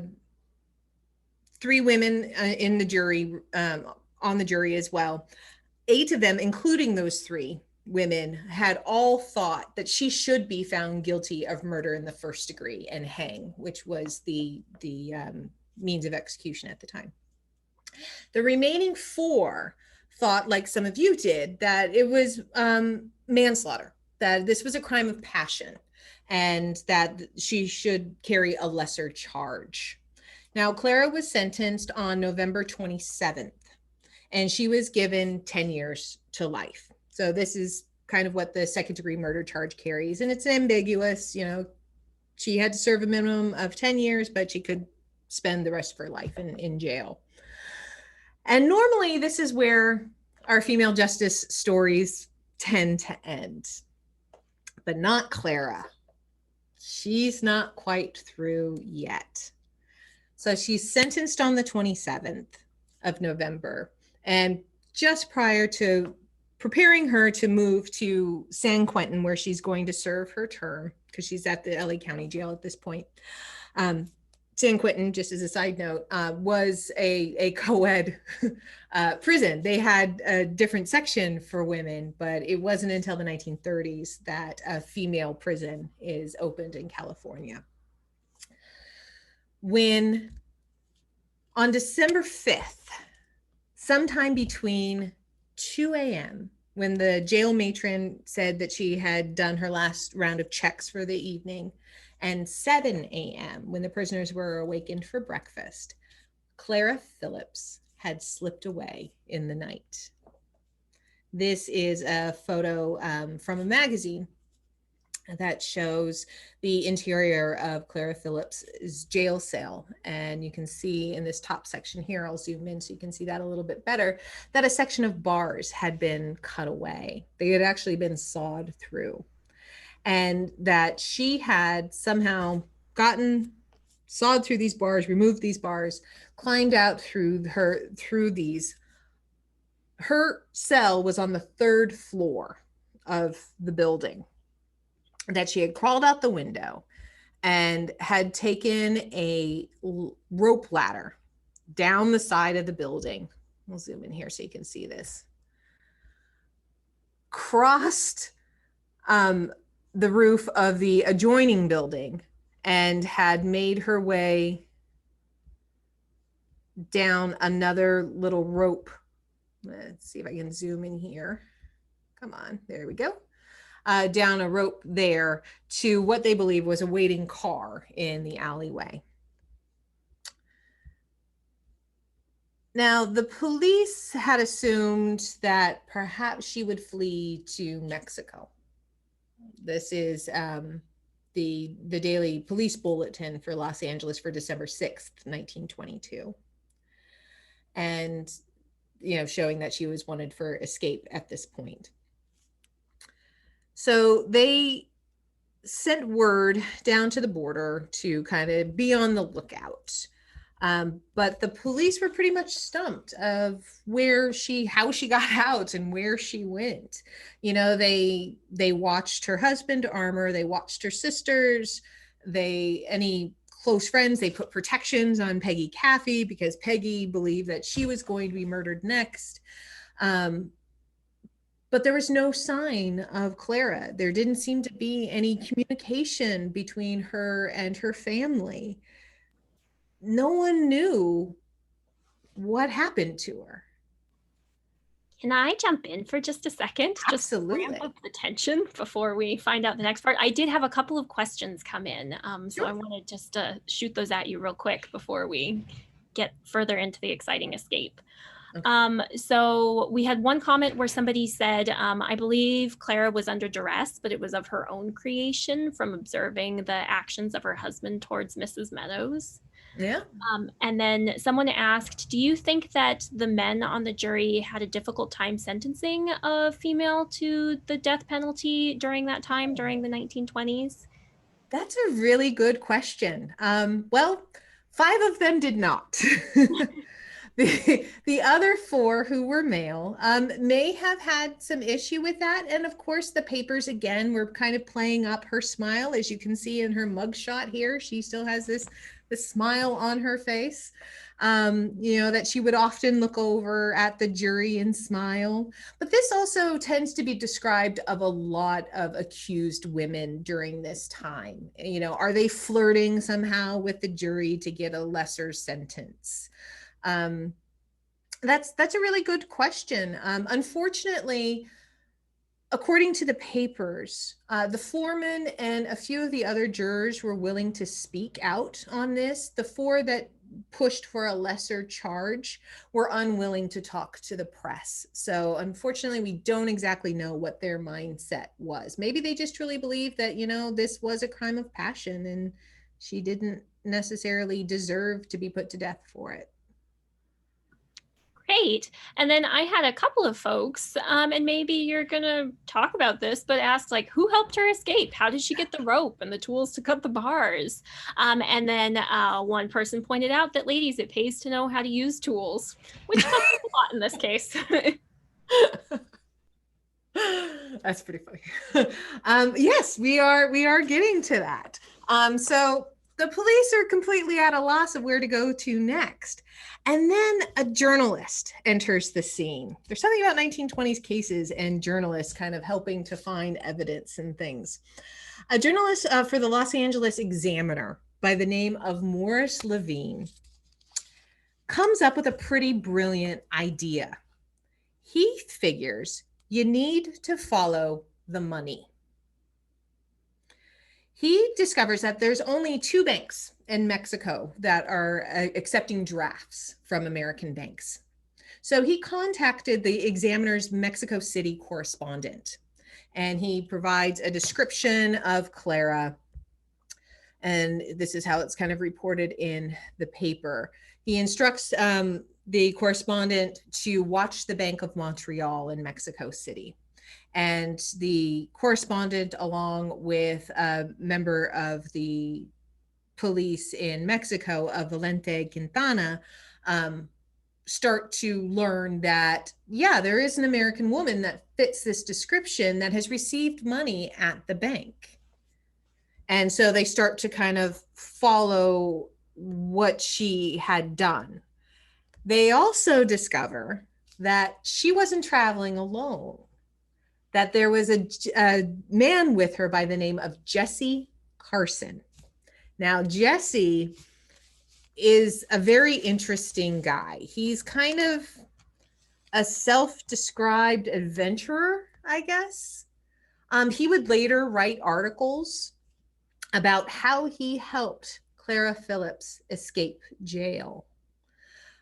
3 women in the jury, on the jury as well. 8 of them, including those 3 women, had all thought that she should be found guilty of murder in the first degree and hang, which was the means of execution at the time. The remaining 4 thought, like some of you did, that it was manslaughter, that this was a crime of passion, and that she should carry a lesser charge. Now, Clara was sentenced on November 27th, and she was given 10 years to life. So this is kind of what the second-degree murder charge carries, and it's ambiguous. You know, she had to serve a minimum of 10 years, but she could spend the rest of her life in jail. And normally this is where our female justice stories tend to end, but not Clara. She's not quite through yet. So she's sentenced on the 27th of November, and just prior to preparing her to move to San Quentin, where she's going to serve her term, because she's at the LA County Jail at this point. San Quentin, just as a side note, was a co-ed prison. They had a different section for women, but it wasn't until the 1930s that a female prison is opened in California. When on December 5th, sometime between 2 a.m., when the jail matron said that she had done her last round of checks for the evening, and 7 a.m., when the prisoners were awakened for breakfast, Clara Phillips had slipped away in the night. This is a photo from a magazine that shows the interior of Clara Phillips' jail cell. And you can see in this top section here, I'll zoom in so you can see that a little bit better, that a section of bars had been cut away. They had actually been sawed through. And that she had somehow sawed through these bars, removed these bars, climbed out through these. Her cell was on the 3rd floor of the building, that she had crawled out the window and had taken a rope ladder down the side of the building. We'll zoom in here so you can see this. Crossed the roof of the adjoining building and had made her way down another little rope. Let's see if I can zoom in here. Come on, there we go. Down a rope there to what they believe was a waiting car in the alleyway. Now, the police had assumed that perhaps she would flee to Mexico. This is the daily police bulletin for Los Angeles for December 6th, 1922. And, you know, showing that she was wanted for escape at this point. So they sent word down to the border to kind of be on the lookout. But the police were pretty much stumped of how she got out and where she went. You know, they watched her husband, Armour, they watched her sisters, any close friends, they put protections on Peggy Cathy because Peggy believed that she was going to be murdered next. But there was no sign of Clara. There didn't seem to be any communication between her and her family. No one knew what happened to her. Can I jump in for just a second? Absolutely. Just ramp up the tension before we find out the next part. I did have a couple of questions come in, so I wanted just to shoot those at you real quick before we get further into the exciting escape. Okay. So we had one comment where somebody said, I believe Clara was under duress, but it was of her own creation from observing the actions of her husband towards Mrs. Meadows. Yeah. And then someone asked, do you think that the men on the jury had a difficult time sentencing a female to the death penalty during that time, during the 1920s? That's a really good question. Well, 5 of them did not. The other 4 who were male may have had some issue with that. And of course, the papers, again, were kind of playing up her smile. As you can see in her mugshot here, she still has this smile on her face. that she would often look over at the jury and smile. But this also tends to be described of a lot of accused women during this time. Are they flirting somehow with the jury to get a lesser sentence? That's a really good question. Unfortunately, according to the papers, the foreman and a few of the other jurors were willing to speak out on this. The four that pushed for a lesser charge were unwilling to talk to the press. So unfortunately, we don't exactly know what their mindset was. Maybe they just truly believed that, this was a crime of passion and she didn't necessarily deserve to be put to death for it. Great. And then I had a couple of folks, and maybe you're going to talk about this, but ask like, who helped her escape? How did she get the rope and the tools to cut the bars? And then one person pointed out that ladies, it pays to know how to use tools, which comes up a lot in this case. That's pretty funny. Yes, we are getting to that. So the police are completely at a loss of where to go to next. And then a journalist enters the scene. There's something about 1920s cases and journalists kind of helping to find evidence and things. A journalist for the Los Angeles Examiner by the name of Morris Levine comes up with a pretty brilliant idea. He figures you need to follow the money. He discovers that there's only 2 banks in Mexico that are accepting drafts from American banks. So he contacted the Examiner's Mexico City correspondent, and he provides a description of Clara. And this is how it's kind of reported in the paper. He instructs the correspondent to watch the Bank of Montreal in Mexico City. And the correspondent, along with a member of the police in Mexico of Valente Quintana, start to learn that, yeah, there is an American woman that fits this description that has received money at the bank. And so they start to kind of follow what she had done. They also discover that she wasn't traveling alone, that there was a man with her by the name of Jesse Carson. Now, Jesse is a very interesting guy. He's kind of a self-described adventurer, I guess. He would later write articles about how he helped Clara Phillips escape jail.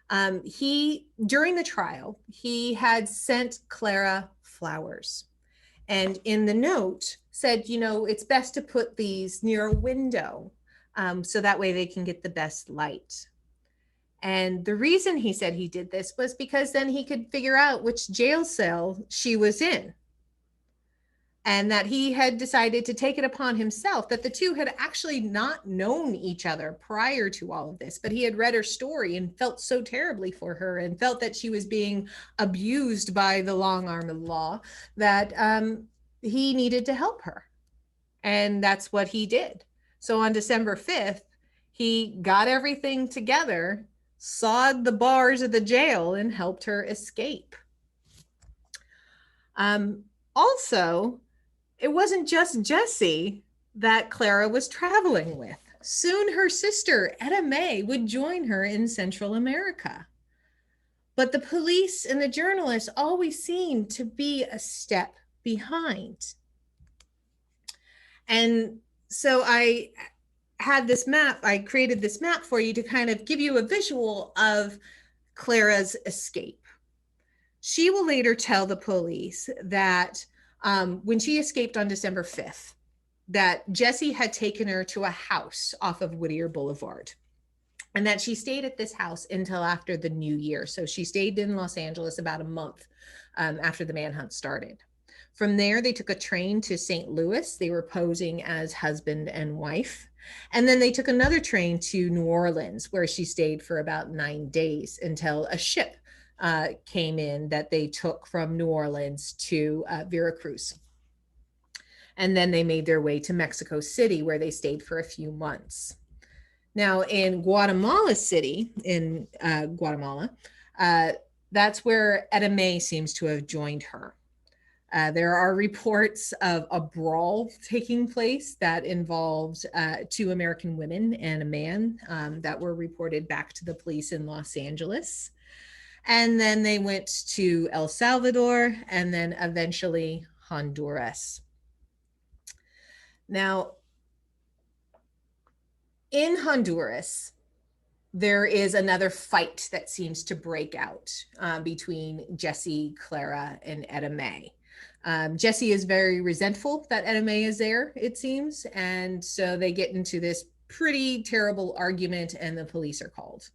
During the trial, he had sent Clara flowers. And in the note said, it's best to put these near a window so that way they can get the best light. And the reason he said he did this was because then he could figure out which jail cell she was in. And that he had decided to take it upon himself, that the two had actually not known each other prior to all of this, but he had read her story and felt so terribly for her and felt that she was being abused by the long arm of the law that he needed to help her. And that's what he did. So on December 5th, he got everything together, sawed the bars of the jail, and helped her escape. Also, it wasn't just Jesse that Clara was traveling with. Soon her sister, Etta Mae, would join her in Central America. But the police and the journalists always seemed to be a step behind. And so I created this map for you to kind of give you a visual of Clara's escape. She will later tell the police that when she escaped on December 5th, that Jesse had taken her to a house off of Whittier Boulevard, and that she stayed at this house until after the new year. So she stayed in Los Angeles about a month after the manhunt started. From there, they took a train to St. Louis. They were posing as husband and wife. And then they took another train to New Orleans, where she stayed for about 9 days until a ship came in that they took from New Orleans to Veracruz. And then they made their way to Mexico City, where they stayed for a few months. Now in Guatemala City, in Guatemala, that's where Etta Mae seems to have joined her. There are reports of a brawl taking place that involved 2 American women and a man that were reported back to the police in Los Angeles. And then they went to El Salvador and then eventually Honduras. Now, in Honduras, there is another fight that seems to break out between Jesse, Clara, and Etta Mae. Jesse is very resentful that Etta Mae is there, it seems, and so they get into this pretty terrible argument and the police are called.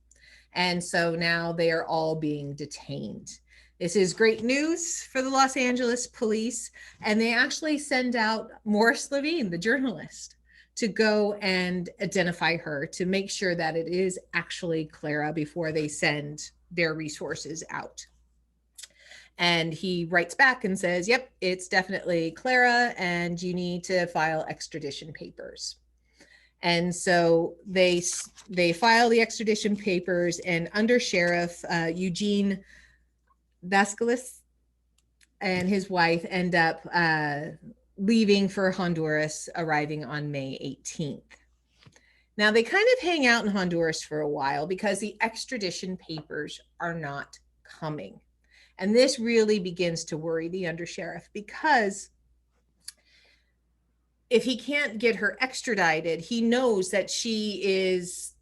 And so now they are all being detained. This is great news for the Los Angeles police, and they actually send out Morris Levine, the journalist, to go and identify her to make sure that it is actually Clara before they send their resources out. And he writes back and says, yep, it's definitely Clara, and you need to file extradition papers. And so they file the extradition papers, and Under Sheriff Eugene Vasquez and his wife end up leaving for Honduras, arriving on May 18th. Now they kind of hang out in Honduras for a while because the extradition papers are not coming. And this really begins to worry the undersheriff, because if he can't get her extradited, he knows that she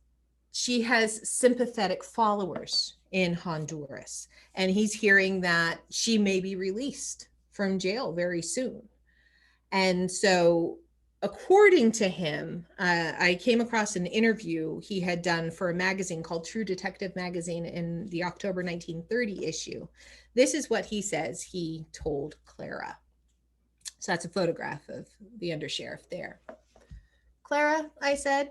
has sympathetic followers in Honduras. And he's hearing that she may be released from jail very soon. And so according to him, I came across an interview he had done for a magazine called True Detective Magazine in the October 1930 issue. This is what he says he told Clara. So that's a photograph of the undersheriff there. Clara, I said,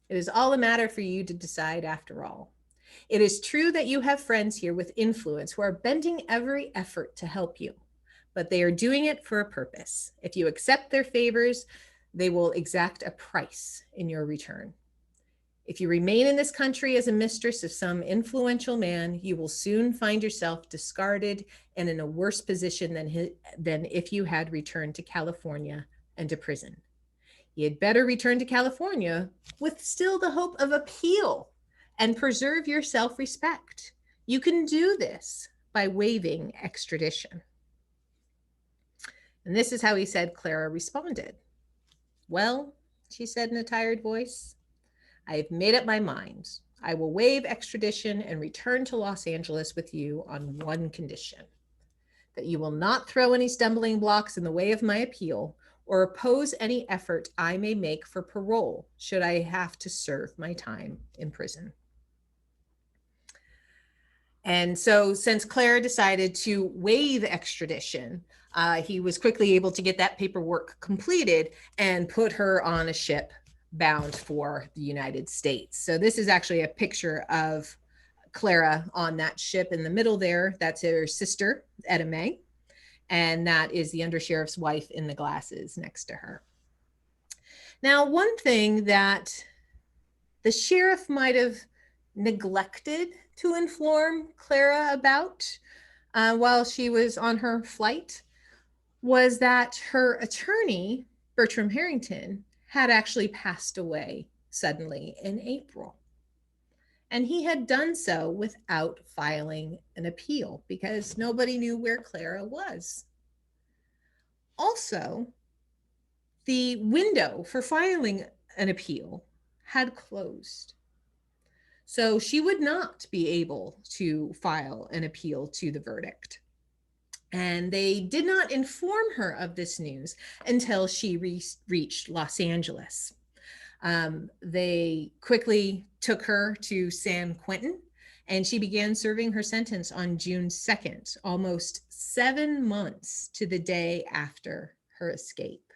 it is all a matter for you to decide after all. It is true that you have friends here with influence who are bending every effort to help you, but they are doing it for a purpose. If you accept their favors, they will exact a price in your return. If you remain in this country as a mistress of some influential man, you will soon find yourself discarded and in a worse position than if you had returned to California and to prison. You had better return to California with still the hope of appeal and preserve your self-respect. You can do this by waiving extradition. And this is how he said Clara responded. Well, she said in a tired voice, I have made up my mind. I will waive extradition and return to Los Angeles with you on one condition, that you will not throw any stumbling blocks in the way of my appeal or oppose any effort I may make for parole should I have to serve my time in prison. And so since Clara decided to waive extradition, he was quickly able to get that paperwork completed and put her on a ship bound for the United States. So this is actually a picture of Clara on that ship in the middle there. That's her sister, Etta Mae. And that is the undersheriff's wife in the glasses next to her. Now, one thing that the sheriff might have neglected to inform Clara about while she was on her flight was that her attorney, Bertram Harrington, had actually passed away suddenly in April. And he had done so without filing an appeal because nobody knew where Clara was. Also, the window for filing an appeal had closed. So she would not be able to file an appeal to the verdict. And they did not inform her of this news until she reached Los Angeles. They quickly took her to San Quentin, and she began serving her sentence on June 2nd, almost 7 months to the day after her escape.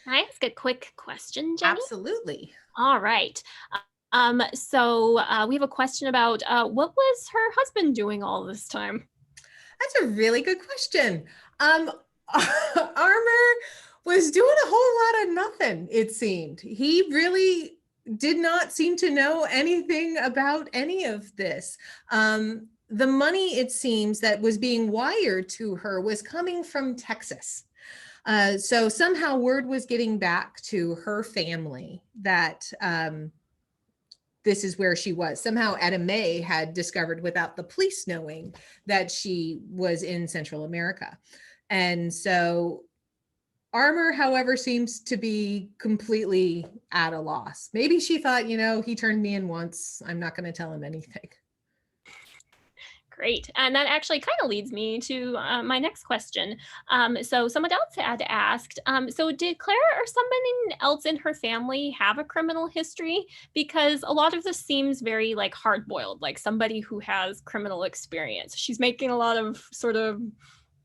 Can I ask a quick question, Jenny? Absolutely. All right. So we have a question about what was her husband doing all this time? That's a really good question. Armour was doing a whole lot of nothing, it seemed. He really did not seem to know anything about any of this. The money, it seems, that was being wired to her was coming from Texas. So somehow word was getting back to her family that this is where she was. Somehow Etta May had discovered, without the police knowing, that she was in Central America. And so Armour, however, seems to be completely at a loss. Maybe she thought, he turned me in once, I'm not going to tell him anything. Great. And that actually kind of leads me to my next question. So someone else had asked, so did Clara or somebody else in her family have a criminal history? Because a lot of this seems very like hard boiled, like somebody who has criminal experience. She's making a lot of sort of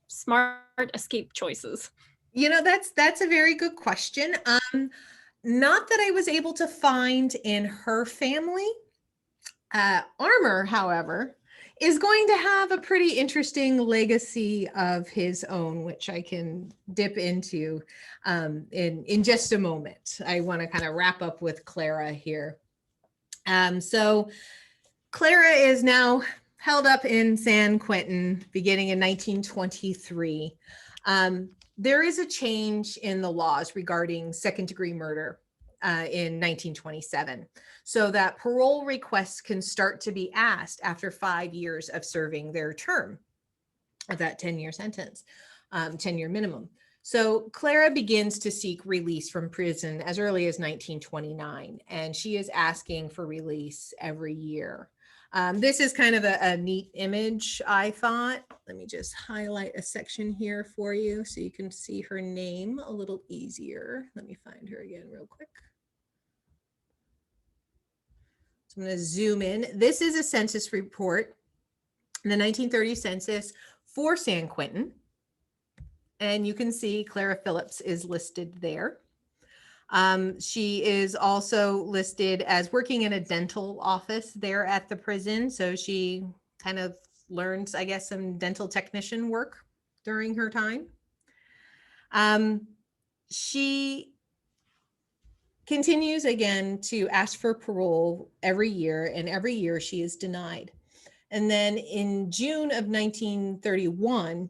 smart escape choices. That's a very good question. Not that I was able to find in her family. Armour, however, is going to have a pretty interesting legacy of his own, which I can dip into in just a moment. I want to kind of wrap up with Clara here. So Clara is now held up in San Quentin beginning in 1923. There is a change in the laws regarding second-degree murder in 1927, so that parole requests can start to be asked after 5 years of serving their term of that 10-year sentence, 10-year minimum. So Clara begins to seek release from prison as early as 1929, and she is asking for release every year. This is kind of a neat image, I thought. Let me just highlight a section here for you so you can see her name a little easier. Let me find her again real quick. So I'm going to zoom in. This is a census report, the 1930 census for San Quentin. And you can see Clara Phillips is listed there. She is also listed as working in a dental office there at the prison. So she kind of learns, I guess, some dental technician work during her time. She continues again to ask for parole every year, and every year she is denied. And then in June of 1931,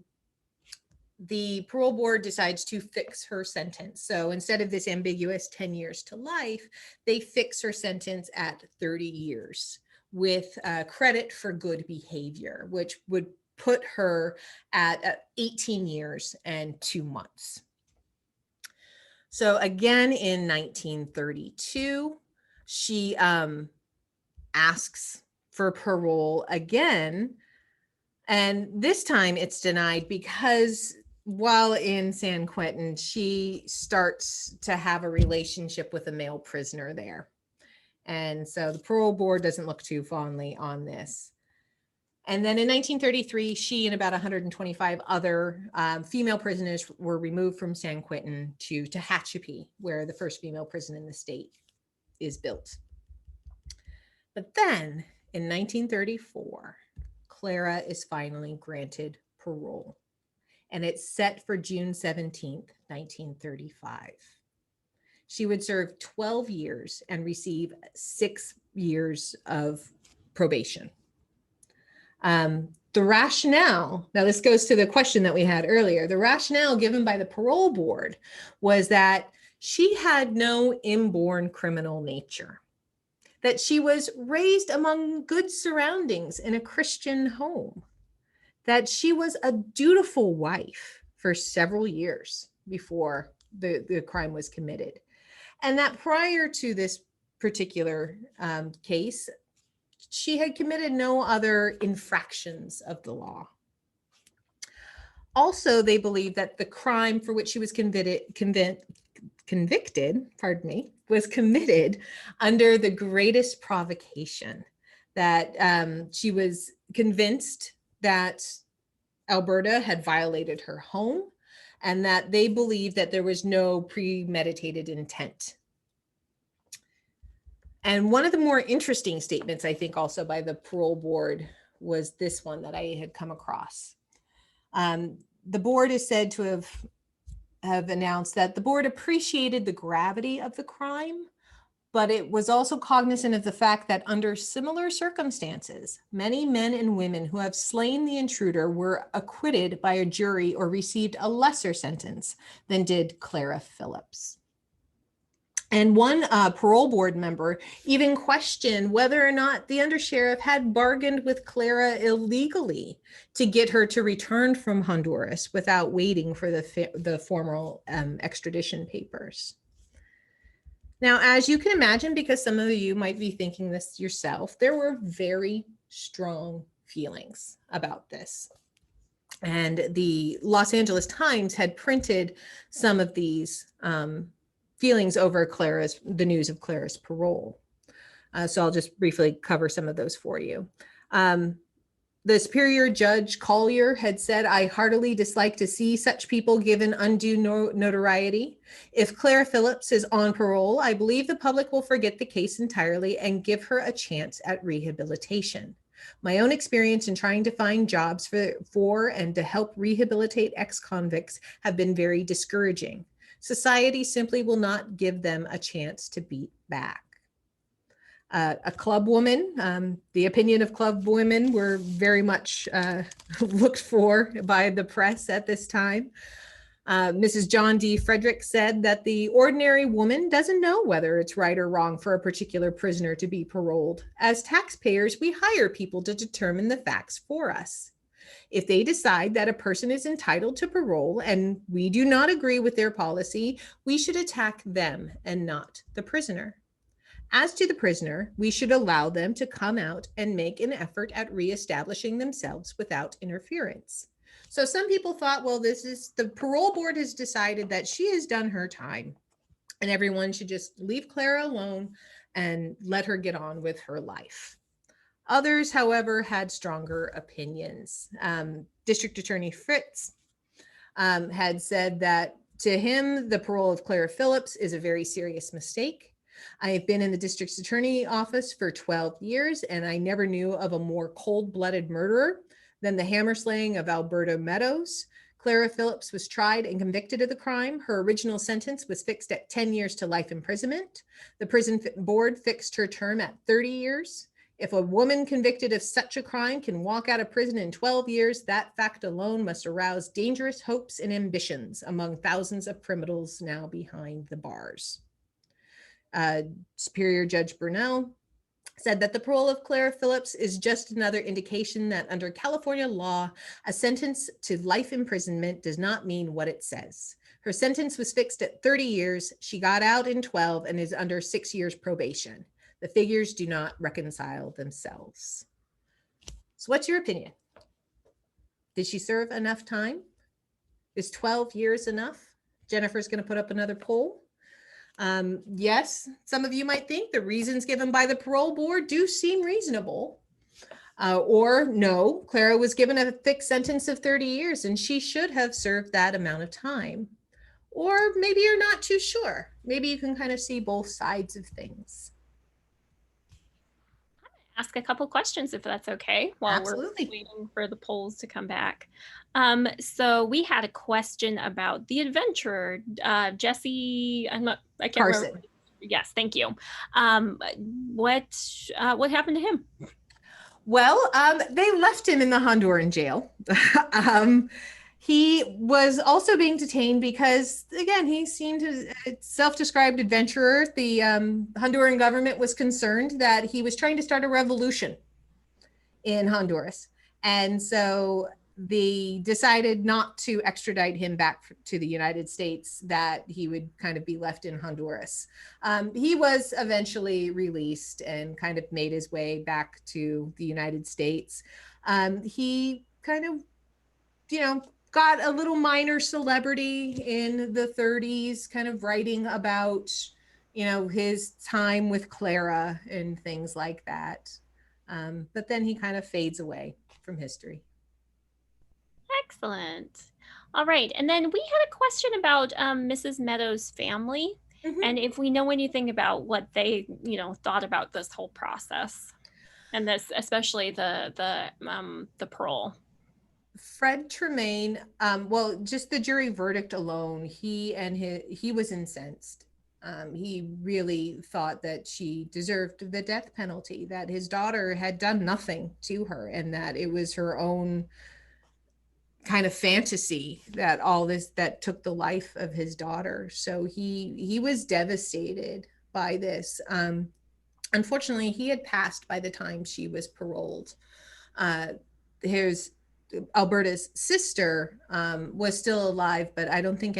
the parole board decides to fix her sentence. So instead of this ambiguous 10 years to life, they fix her sentence at 30 years with credit for good behavior, which would put her at 18 years and 2 months. So again, in 1932, she asks for parole again. And this time it's denied because while in San Quentin, she starts to have a relationship with a male prisoner there. And so the parole board doesn't look too fondly on this. And then in 1933, she and about 125 other female prisoners were removed from San Quentin to Tehachapi, where the first female prison in the state is built. But then in 1934, Clara is finally granted parole, and it's set for June 17th, 1935. She would serve 12 years and receive 6 years of probation. The rationale, now this goes to the question that we had earlier, the rationale given by the parole board was that she had no inborn criminal nature, that she was raised among good surroundings in a Christian home, that she was a dutiful wife for several years before the crime was committed, and that prior to this particular case, she had committed no other infractions of the law. Also, they believe that the crime for which she was convicted, was committed under the greatest provocation, that she was convinced that Alberta had violated her home, and that they believed that there was no premeditated intent. And one of the more interesting statements, I think, also by the parole board was this one that I had come across. The board is said to have have announced that the board appreciated the gravity of the crime, but it was also cognizant of the fact that under similar circumstances, many men and women who have slain the intruder were acquitted by a jury or received a lesser sentence than did Clara Phillips. And one parole board member even questioned whether or not the undersheriff had bargained with Clara illegally to get her to return from Honduras without waiting for the formal extradition papers. Now, as you can imagine, because some of you might be thinking this yourself, there were very strong feelings about this. And the Los Angeles Times had printed some of these feelings over the news of Clara's parole. So I'll just briefly cover some of those for you. The Superior Judge Collier had said, "I heartily dislike to see such people given undue notoriety. If Clara Phillips is on parole, I believe the public will forget the case entirely and give her a chance at rehabilitation. My own experience in trying to find jobs for and to help rehabilitate ex-convicts have been very discouraging. Society simply will not give them a chance to beat back." A club woman, the opinion of club women were very much looked for by the press at this time. Mrs. John D. Frederick said that the ordinary woman doesn't know whether it's right or wrong for a particular prisoner to be paroled. As taxpayers, we hire people to determine the facts for us. If they decide that a person is entitled to parole and we do not agree with their policy, we should attack them and not the prisoner. As to the prisoner, we should allow them to come out and make an effort at reestablishing themselves without interference. So some people thought, well, the parole board has decided that she has done her time and everyone should just leave Clara alone and let her get on with her life. Others, however, had stronger opinions. District Attorney Fritz had said that to him, the parole of Clara Phillips is a very serious mistake. I have been in the district's attorney office for 12 years, and I never knew of a more cold-blooded murderer than the hammer slaying of Alberta Meadows. Clara Phillips was tried and convicted of the crime. Her original sentence was fixed at 10 years to life imprisonment. The prison board fixed her term at 30 years. If a woman convicted of such a crime can walk out of prison in 12 years, that fact alone must arouse dangerous hopes and ambitions among thousands of criminals now behind the bars. Superior Judge Burnell said that the parole of Clara Phillips is just another indication that under California law, a sentence to life imprisonment does not mean what it says. Her sentence was fixed at 30 years. She got out in 12 and is under 6 years probation. The figures do not reconcile themselves. So what's your opinion? Did she serve enough time? Is 12 years enough? Jennifer's going to put up another poll. Yes, some of you might think the reasons given by the parole board do seem reasonable. Or no, Clara was given a fixed sentence of 30 years and she should have served that amount of time. Or maybe you're not too sure. Maybe you can kind of see both sides of things. Ask a couple questions if that's okay while Absolutely. we're waiting for the polls to come back. So we had a question about the adventurer, Jesse. I can't Carson. remember. Yes, thank you. What happened to him? Well, they left him in the Honduran jail. He was also being detained because, again, he seemed a self-described adventurer. The Honduran government was concerned that he was trying to start a revolution in Honduras. And so they decided not to extradite him back to the United States, that he would kind of be left in Honduras. He was eventually released and kind of made his way back to the United States. He kind of, got a little minor celebrity in the 30s, kind of writing about, his time with Clara and things like that. But then he kind of fades away from history. Excellent. All right. And then we had a question about Mrs. Meadows' family, and if we know anything about what they, thought about this whole process, and this, especially the parole. Fred Tremaine, well, just the jury verdict alone, he was incensed. He really thought that she deserved the death penalty, that his daughter had done nothing to her, and that it was her own kind of fantasy that all this that took the life of his daughter. So he was devastated by this. Unfortunately, he had passed by the time she was paroled. His Alberta's sister was still alive, but I don't think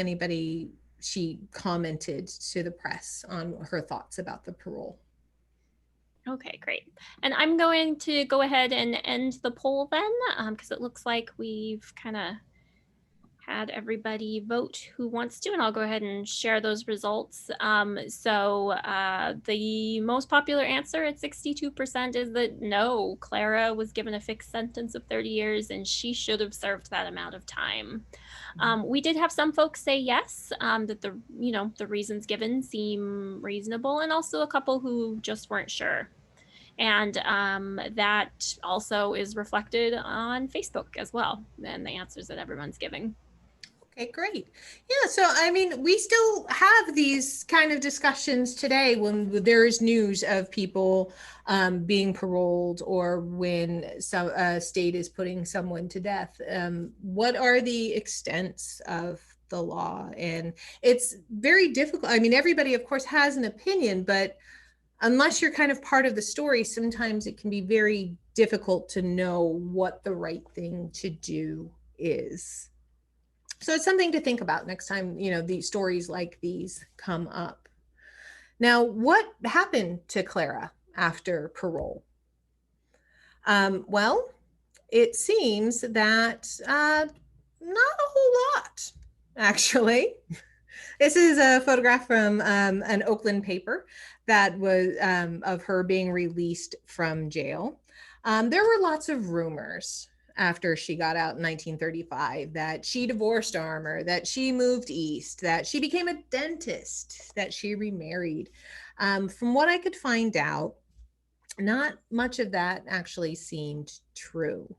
she commented to the press on her thoughts about the parole. Okay, great. And I'm going to go ahead and end the poll then, because it looks like we've kind of had everybody vote who wants to, and I'll go ahead and share those results. The most popular answer at 62% is that no, Clara was given a fixed sentence of 30 years and she should have served that amount of time. We did have some folks say yes, that the reasons given seem reasonable, and also a couple who just weren't sure. And that also is reflected on Facebook as well, and the answers that everyone's giving. Okay, great. Yeah, so I mean, we still have these kind of discussions today when there is news of people being paroled, or when some state is putting someone to death. What are the extents of the law? And it's very difficult. I mean, everybody, of course, has an opinion, but unless you're kind of part of the story, sometimes it can be very difficult to know what the right thing to do is. So it's something to think about next time, these stories like these come up. Now, what happened to Clara after parole? Well, it seems that not a whole lot, actually. This is a photograph from an Oakland paper that was of her being released from jail. There were lots of rumors after she got out in 1935 that she divorced Armour, that she moved east, that she became a dentist, that she remarried. From what I could find out, not much of that actually seemed true.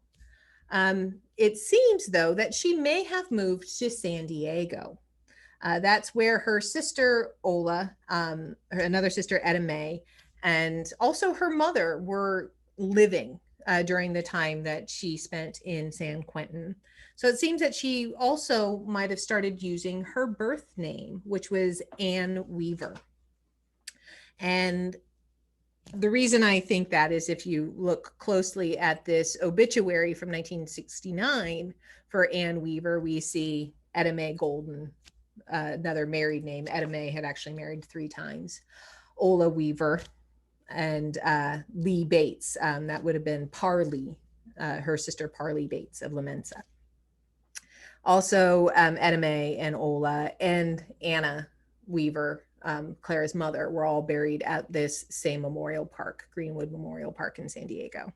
It seems, though, that she may have moved to San Diego. That's where her sister Ola, another sister Etta May, and also her mother were living during the time that she spent in San Quentin. So it seems that she also might have started using her birth name, which was Anne Weaver. And the reason I think that is, if you look closely at this obituary from 1969 for Anne Weaver, we see Etta May Golden, another married name. Etta May had actually married 3 times. Ola Weaver and Lee Bates. That would have been Parley, her sister Parley Bates of La Mensa. Also, Etta May and Ola and Anna Weaver, Clara's mother, were all buried at this same memorial park, Greenwood Memorial Park in San Diego.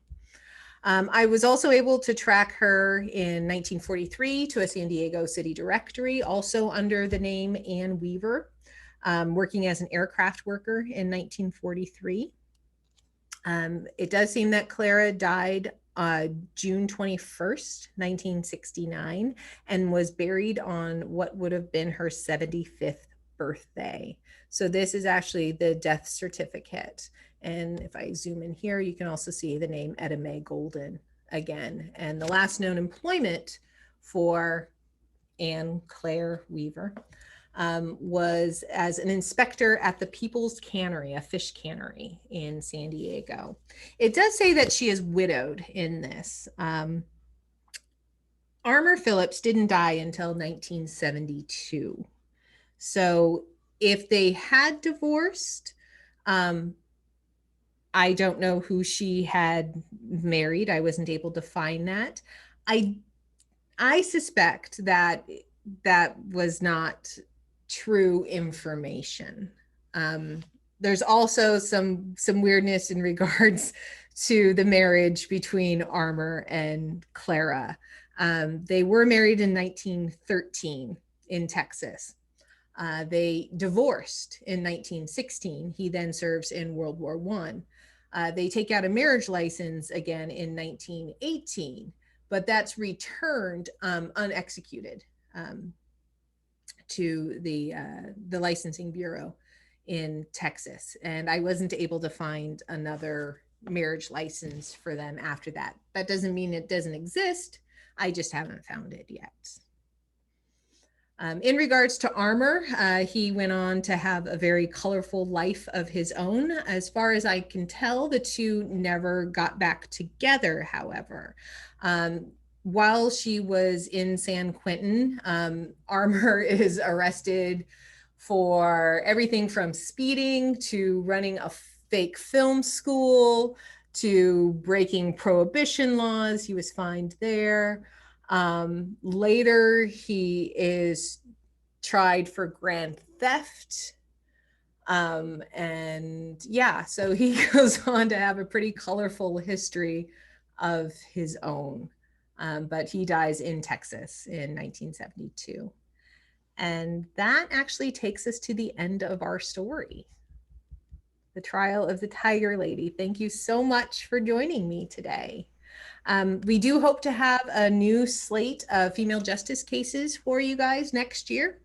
I was also able to track her in 1943 to a San Diego city directory, also under the name Anne Weaver, working as an aircraft worker in 1943. It does seem that Clara died June 21st, 1969, and was buried on what would have been her 75th birthday. So this is actually the death certificate. And if I zoom in here, you can also see the name Etta May Golden again. And the last known employment for Anne Claire Weaver was as an inspector at the People's Cannery, a fish cannery in San Diego. It does say that she is widowed in this. Armour Phillips didn't die until 1972. So if they had divorced, I don't know who she had married. I wasn't able to find that. I suspect that that was not true information. There's also some weirdness in regards to the marriage between Armour and Clara. They were married in 1913 in Texas. They divorced in 1916. He then serves in World War I. They take out a marriage license again in 1918, but that's returned unexecuted to the licensing bureau in Texas. And I wasn't able to find another marriage license for them after that. That doesn't mean it doesn't exist. I just haven't found it yet. In regards to Armour, he went on to have a very colorful life of his own. As far as I can tell, the two never got back together, however. While she was in San Quentin, Armour is arrested for everything from speeding to running a fake film school to breaking prohibition laws. He was fined there. Later, he is tried for grand theft. And yeah, so he goes on to have a pretty colorful history of his own. But he dies in Texas in 1972. And that actually takes us to the end of our story. The trial of the Tiger Lady. Thank you so much for joining me today. We do hope to have a new slate of female justice cases for you guys next year.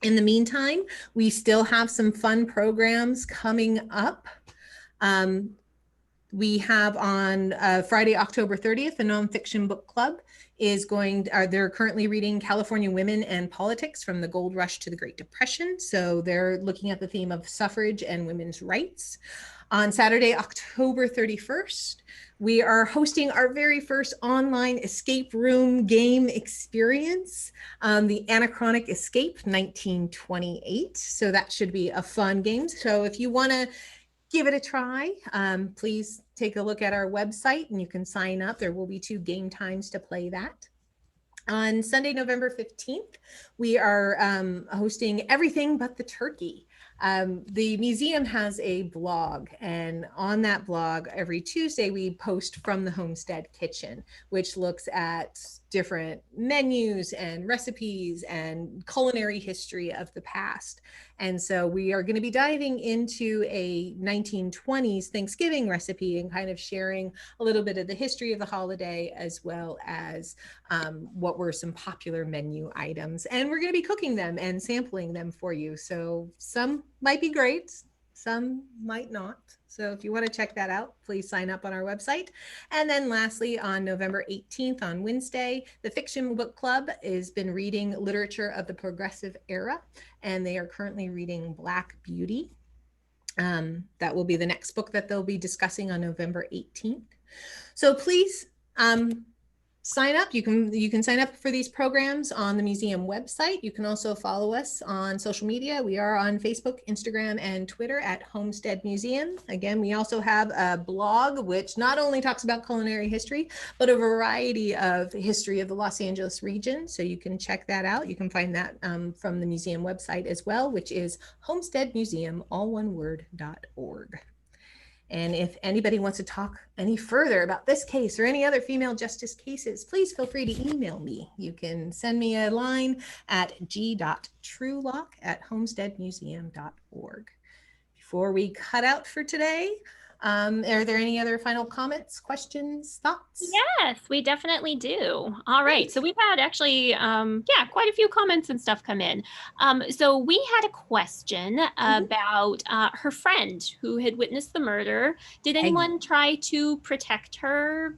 In the meantime, we still have some fun programs coming up. We have on Friday, October 30th, the Nonfiction Book Club is they're currently reading California Women and Politics from the Gold Rush to the Great Depression. So they're looking at the theme of suffrage and women's rights. On Saturday, October 31st, we are hosting our very first online escape room game experience, the Anachronic Escape 1928. So that should be a fun game. So if you want to give it a try, please take a look at our website and you can sign up. There will be 2 game times to play that. On Sunday, November 15th, we are hosting Everything But the Turkey. The museum has a blog, and on that blog, every Tuesday, we post from the Homestead Kitchen, which looks at different menus and recipes and culinary history of the past. And so we are going to be diving into a 1920s Thanksgiving recipe and kind of sharing a little bit of the history of the holiday, as well as what were some popular menu items. And we're going to be cooking them and sampling them for you. So some might be great, some might not. So if you want to check that out, please sign up on our website. And then lastly, on November 18th, on Wednesday, the Fiction Book Club has been reading literature of the Progressive Era, and they are currently reading Black Beauty. That will be the next book that they'll be discussing on November 18th. So please sign up. You can sign up for these programs on the museum website. You can also follow us on social media. We are on Facebook, Instagram, and Twitter at Homestead Museum. Again, we also have a blog which not only talks about culinary history, but a variety of history of the Los Angeles region. So you can check that out. You can find that from the museum website as well, which is homesteadmuseum.org. And if anybody wants to talk any further about this case or any other female justice cases, please feel free to email me. You can send me a line at g.truelock@homesteadmuseum.org. Before we cut out for today, are there any other final comments, questions, thoughts? Yes, we definitely do. All right. So we've had actually, quite a few comments and stuff come in. So we had a question about her friend who had witnessed the murder. Did anyone try to protect her,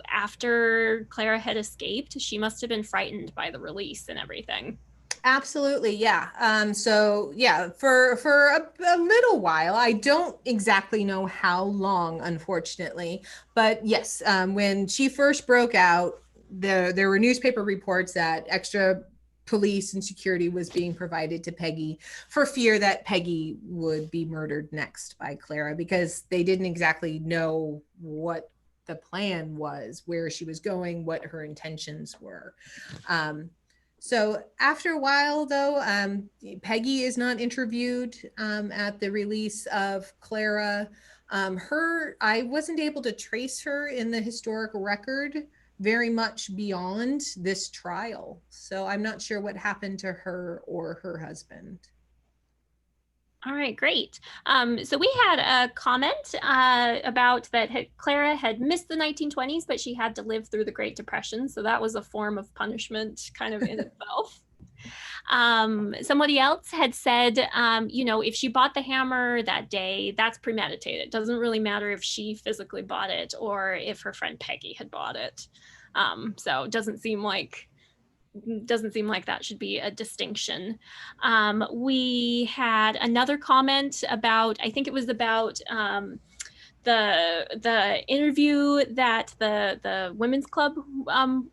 after Clara had escaped? She must have been frightened by the release and everything. Absolutely, yeah. So yeah, for a little while, I don't exactly know how long, unfortunately, but yes, when she first broke out, there were newspaper reports that extra police and security was being provided to Peggy for fear that Peggy would be murdered next by Clara, because they didn't exactly know what the plan was, where she was going, what her intentions were. So after a while, though, Peggy is not interviewed at the release of Clara. I wasn't able to trace her in the historic record very much beyond this trial. So I'm not sure what happened to her or her husband. All right, great. So we had a comment about that Clara had missed the 1920s, but she had to live through the Great Depression. So that was a form of punishment kind of in itself. Somebody else had said, if she bought the hammer that day, that's premeditated. It doesn't really matter if she physically bought it or if her friend Peggy had bought it. So it doesn't seem like that should be a distinction. We had another comment about, I think it was about the interview that the women's club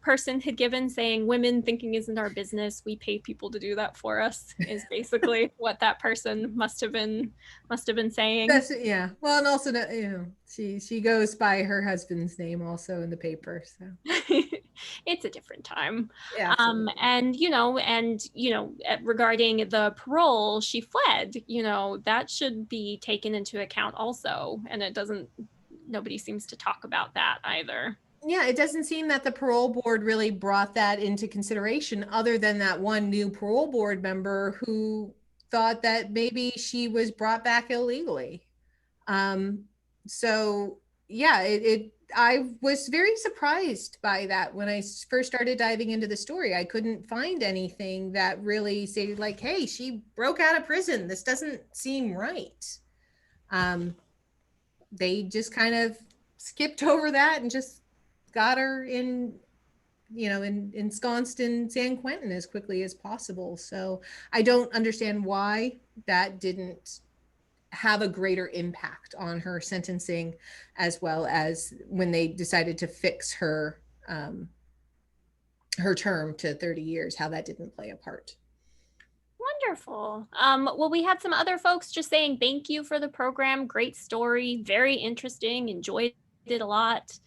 person had given, saying women thinking isn't our business, we pay people to do that for us, is basically what that person must have been saying. That's, yeah. Well, and also, she goes by her husband's name also in the paper. So it's a different time. yeah. Regarding the parole, she fled. That should be taken into account also, and nobody seems to talk about that either. Yeah, it doesn't seem that the parole board really brought that into consideration, other than that one new parole board member who thought that maybe she was brought back illegally. So yeah, I was very surprised by that when I first started diving into the story. I couldn't find anything that really said like, hey, she broke out of prison. This doesn't seem right. They just kind of skipped over that and just got her ensconced in San Quentin as quickly as possible. So I don't understand why that didn't have a greater impact on her sentencing, as well as when they decided to fix her term to 30 years, how that didn't play a part. Wonderful. Well, we had some other folks just saying thank you for the program. Great story, very interesting, enjoyed it a lot.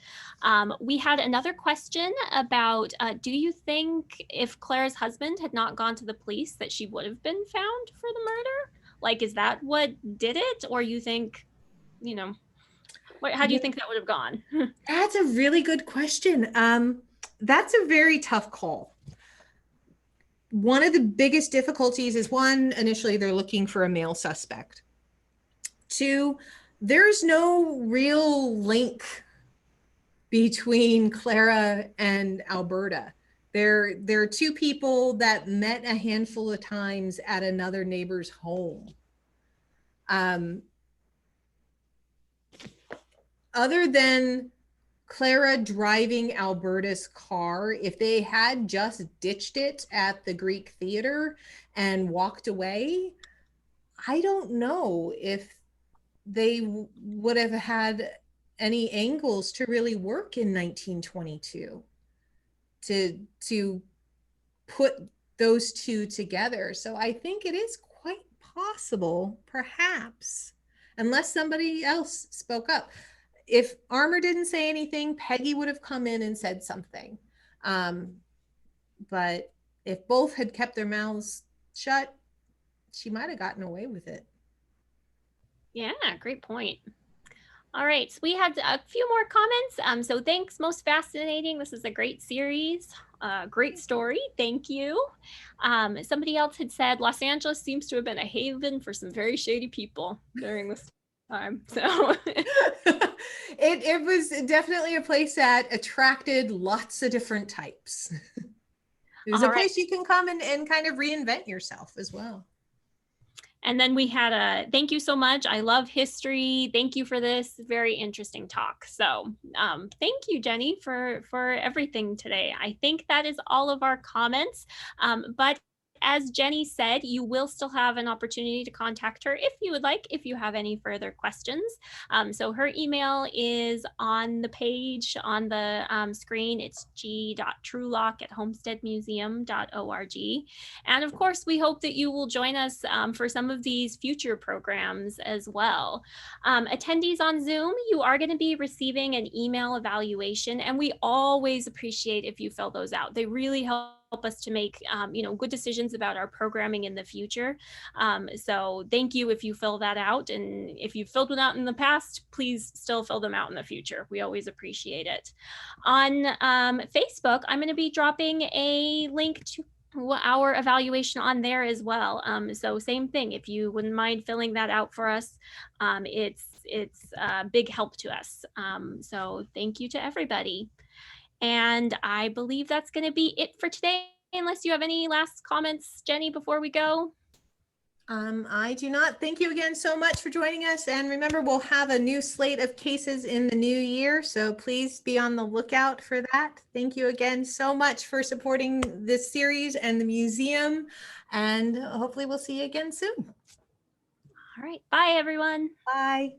We had another question about, do you think if Clara's husband had not gone to the police that she would have been found for the murder? Like, is that what did it? Or you think, how do you think that would have gone? That's a really good question. That's a very tough call. One of the biggest difficulties is, one, initially they're looking for a male suspect. Two, there's no real link between Clara and Alberta. There are two people that met a handful of times at another neighbor's home. Other than Clara driving Alberta's car, if they had just ditched it at the Greek theater and walked away, I don't know if they would have had any angles to really work in 1922 to put those two together. So I think it is quite possible, perhaps, unless somebody else spoke up. If Armour didn't say anything, Peggy would have come in and said something. But if both had kept their mouths shut, she might have gotten away with it. Yeah, great point. All right, so we had a few more comments. So thanks, most fascinating. This is a great series, great story. Thank you. Somebody else had said Los Angeles seems to have been a haven for some very shady people during this time. So it was definitely a place that attracted lots of different types. It was a place you can come and kind of reinvent yourself as well. And then we had a thank you so much. I love history. Thank you for this very interesting talk. So thank you, Gennie, for everything today. I think that is all of our comments. But as Gennie said, you will still have an opportunity to contact her if you would like, if you have any further questions. So her email is on the page on the screen. It's g.truelock@homesteadmuseum.org. And of course, we hope that you will join us for some of these future programs as well. Attendees on Zoom, you are going to be receiving an email evaluation, and we always appreciate if you fill those out. They really help us to make good decisions about our programming in the future. So thank you if you fill that out, and if you've filled them out in the past, please still fill them out in the future. We always appreciate it. On Facebook, I'm going to be dropping a link to our evaluation on there as well. So same thing, if you wouldn't mind filling that out for us, it's a big help to us. So thank you to everybody. And I believe that's going to be it for today, unless you have any last comments, Gennie, before we go. I do not. Thank you again so much for joining us. And remember, we'll have a new slate of cases in the new year, so please be on the lookout for that. Thank you again so much for supporting this series and the museum, and hopefully we'll see you again soon. All right. Bye, everyone. Bye.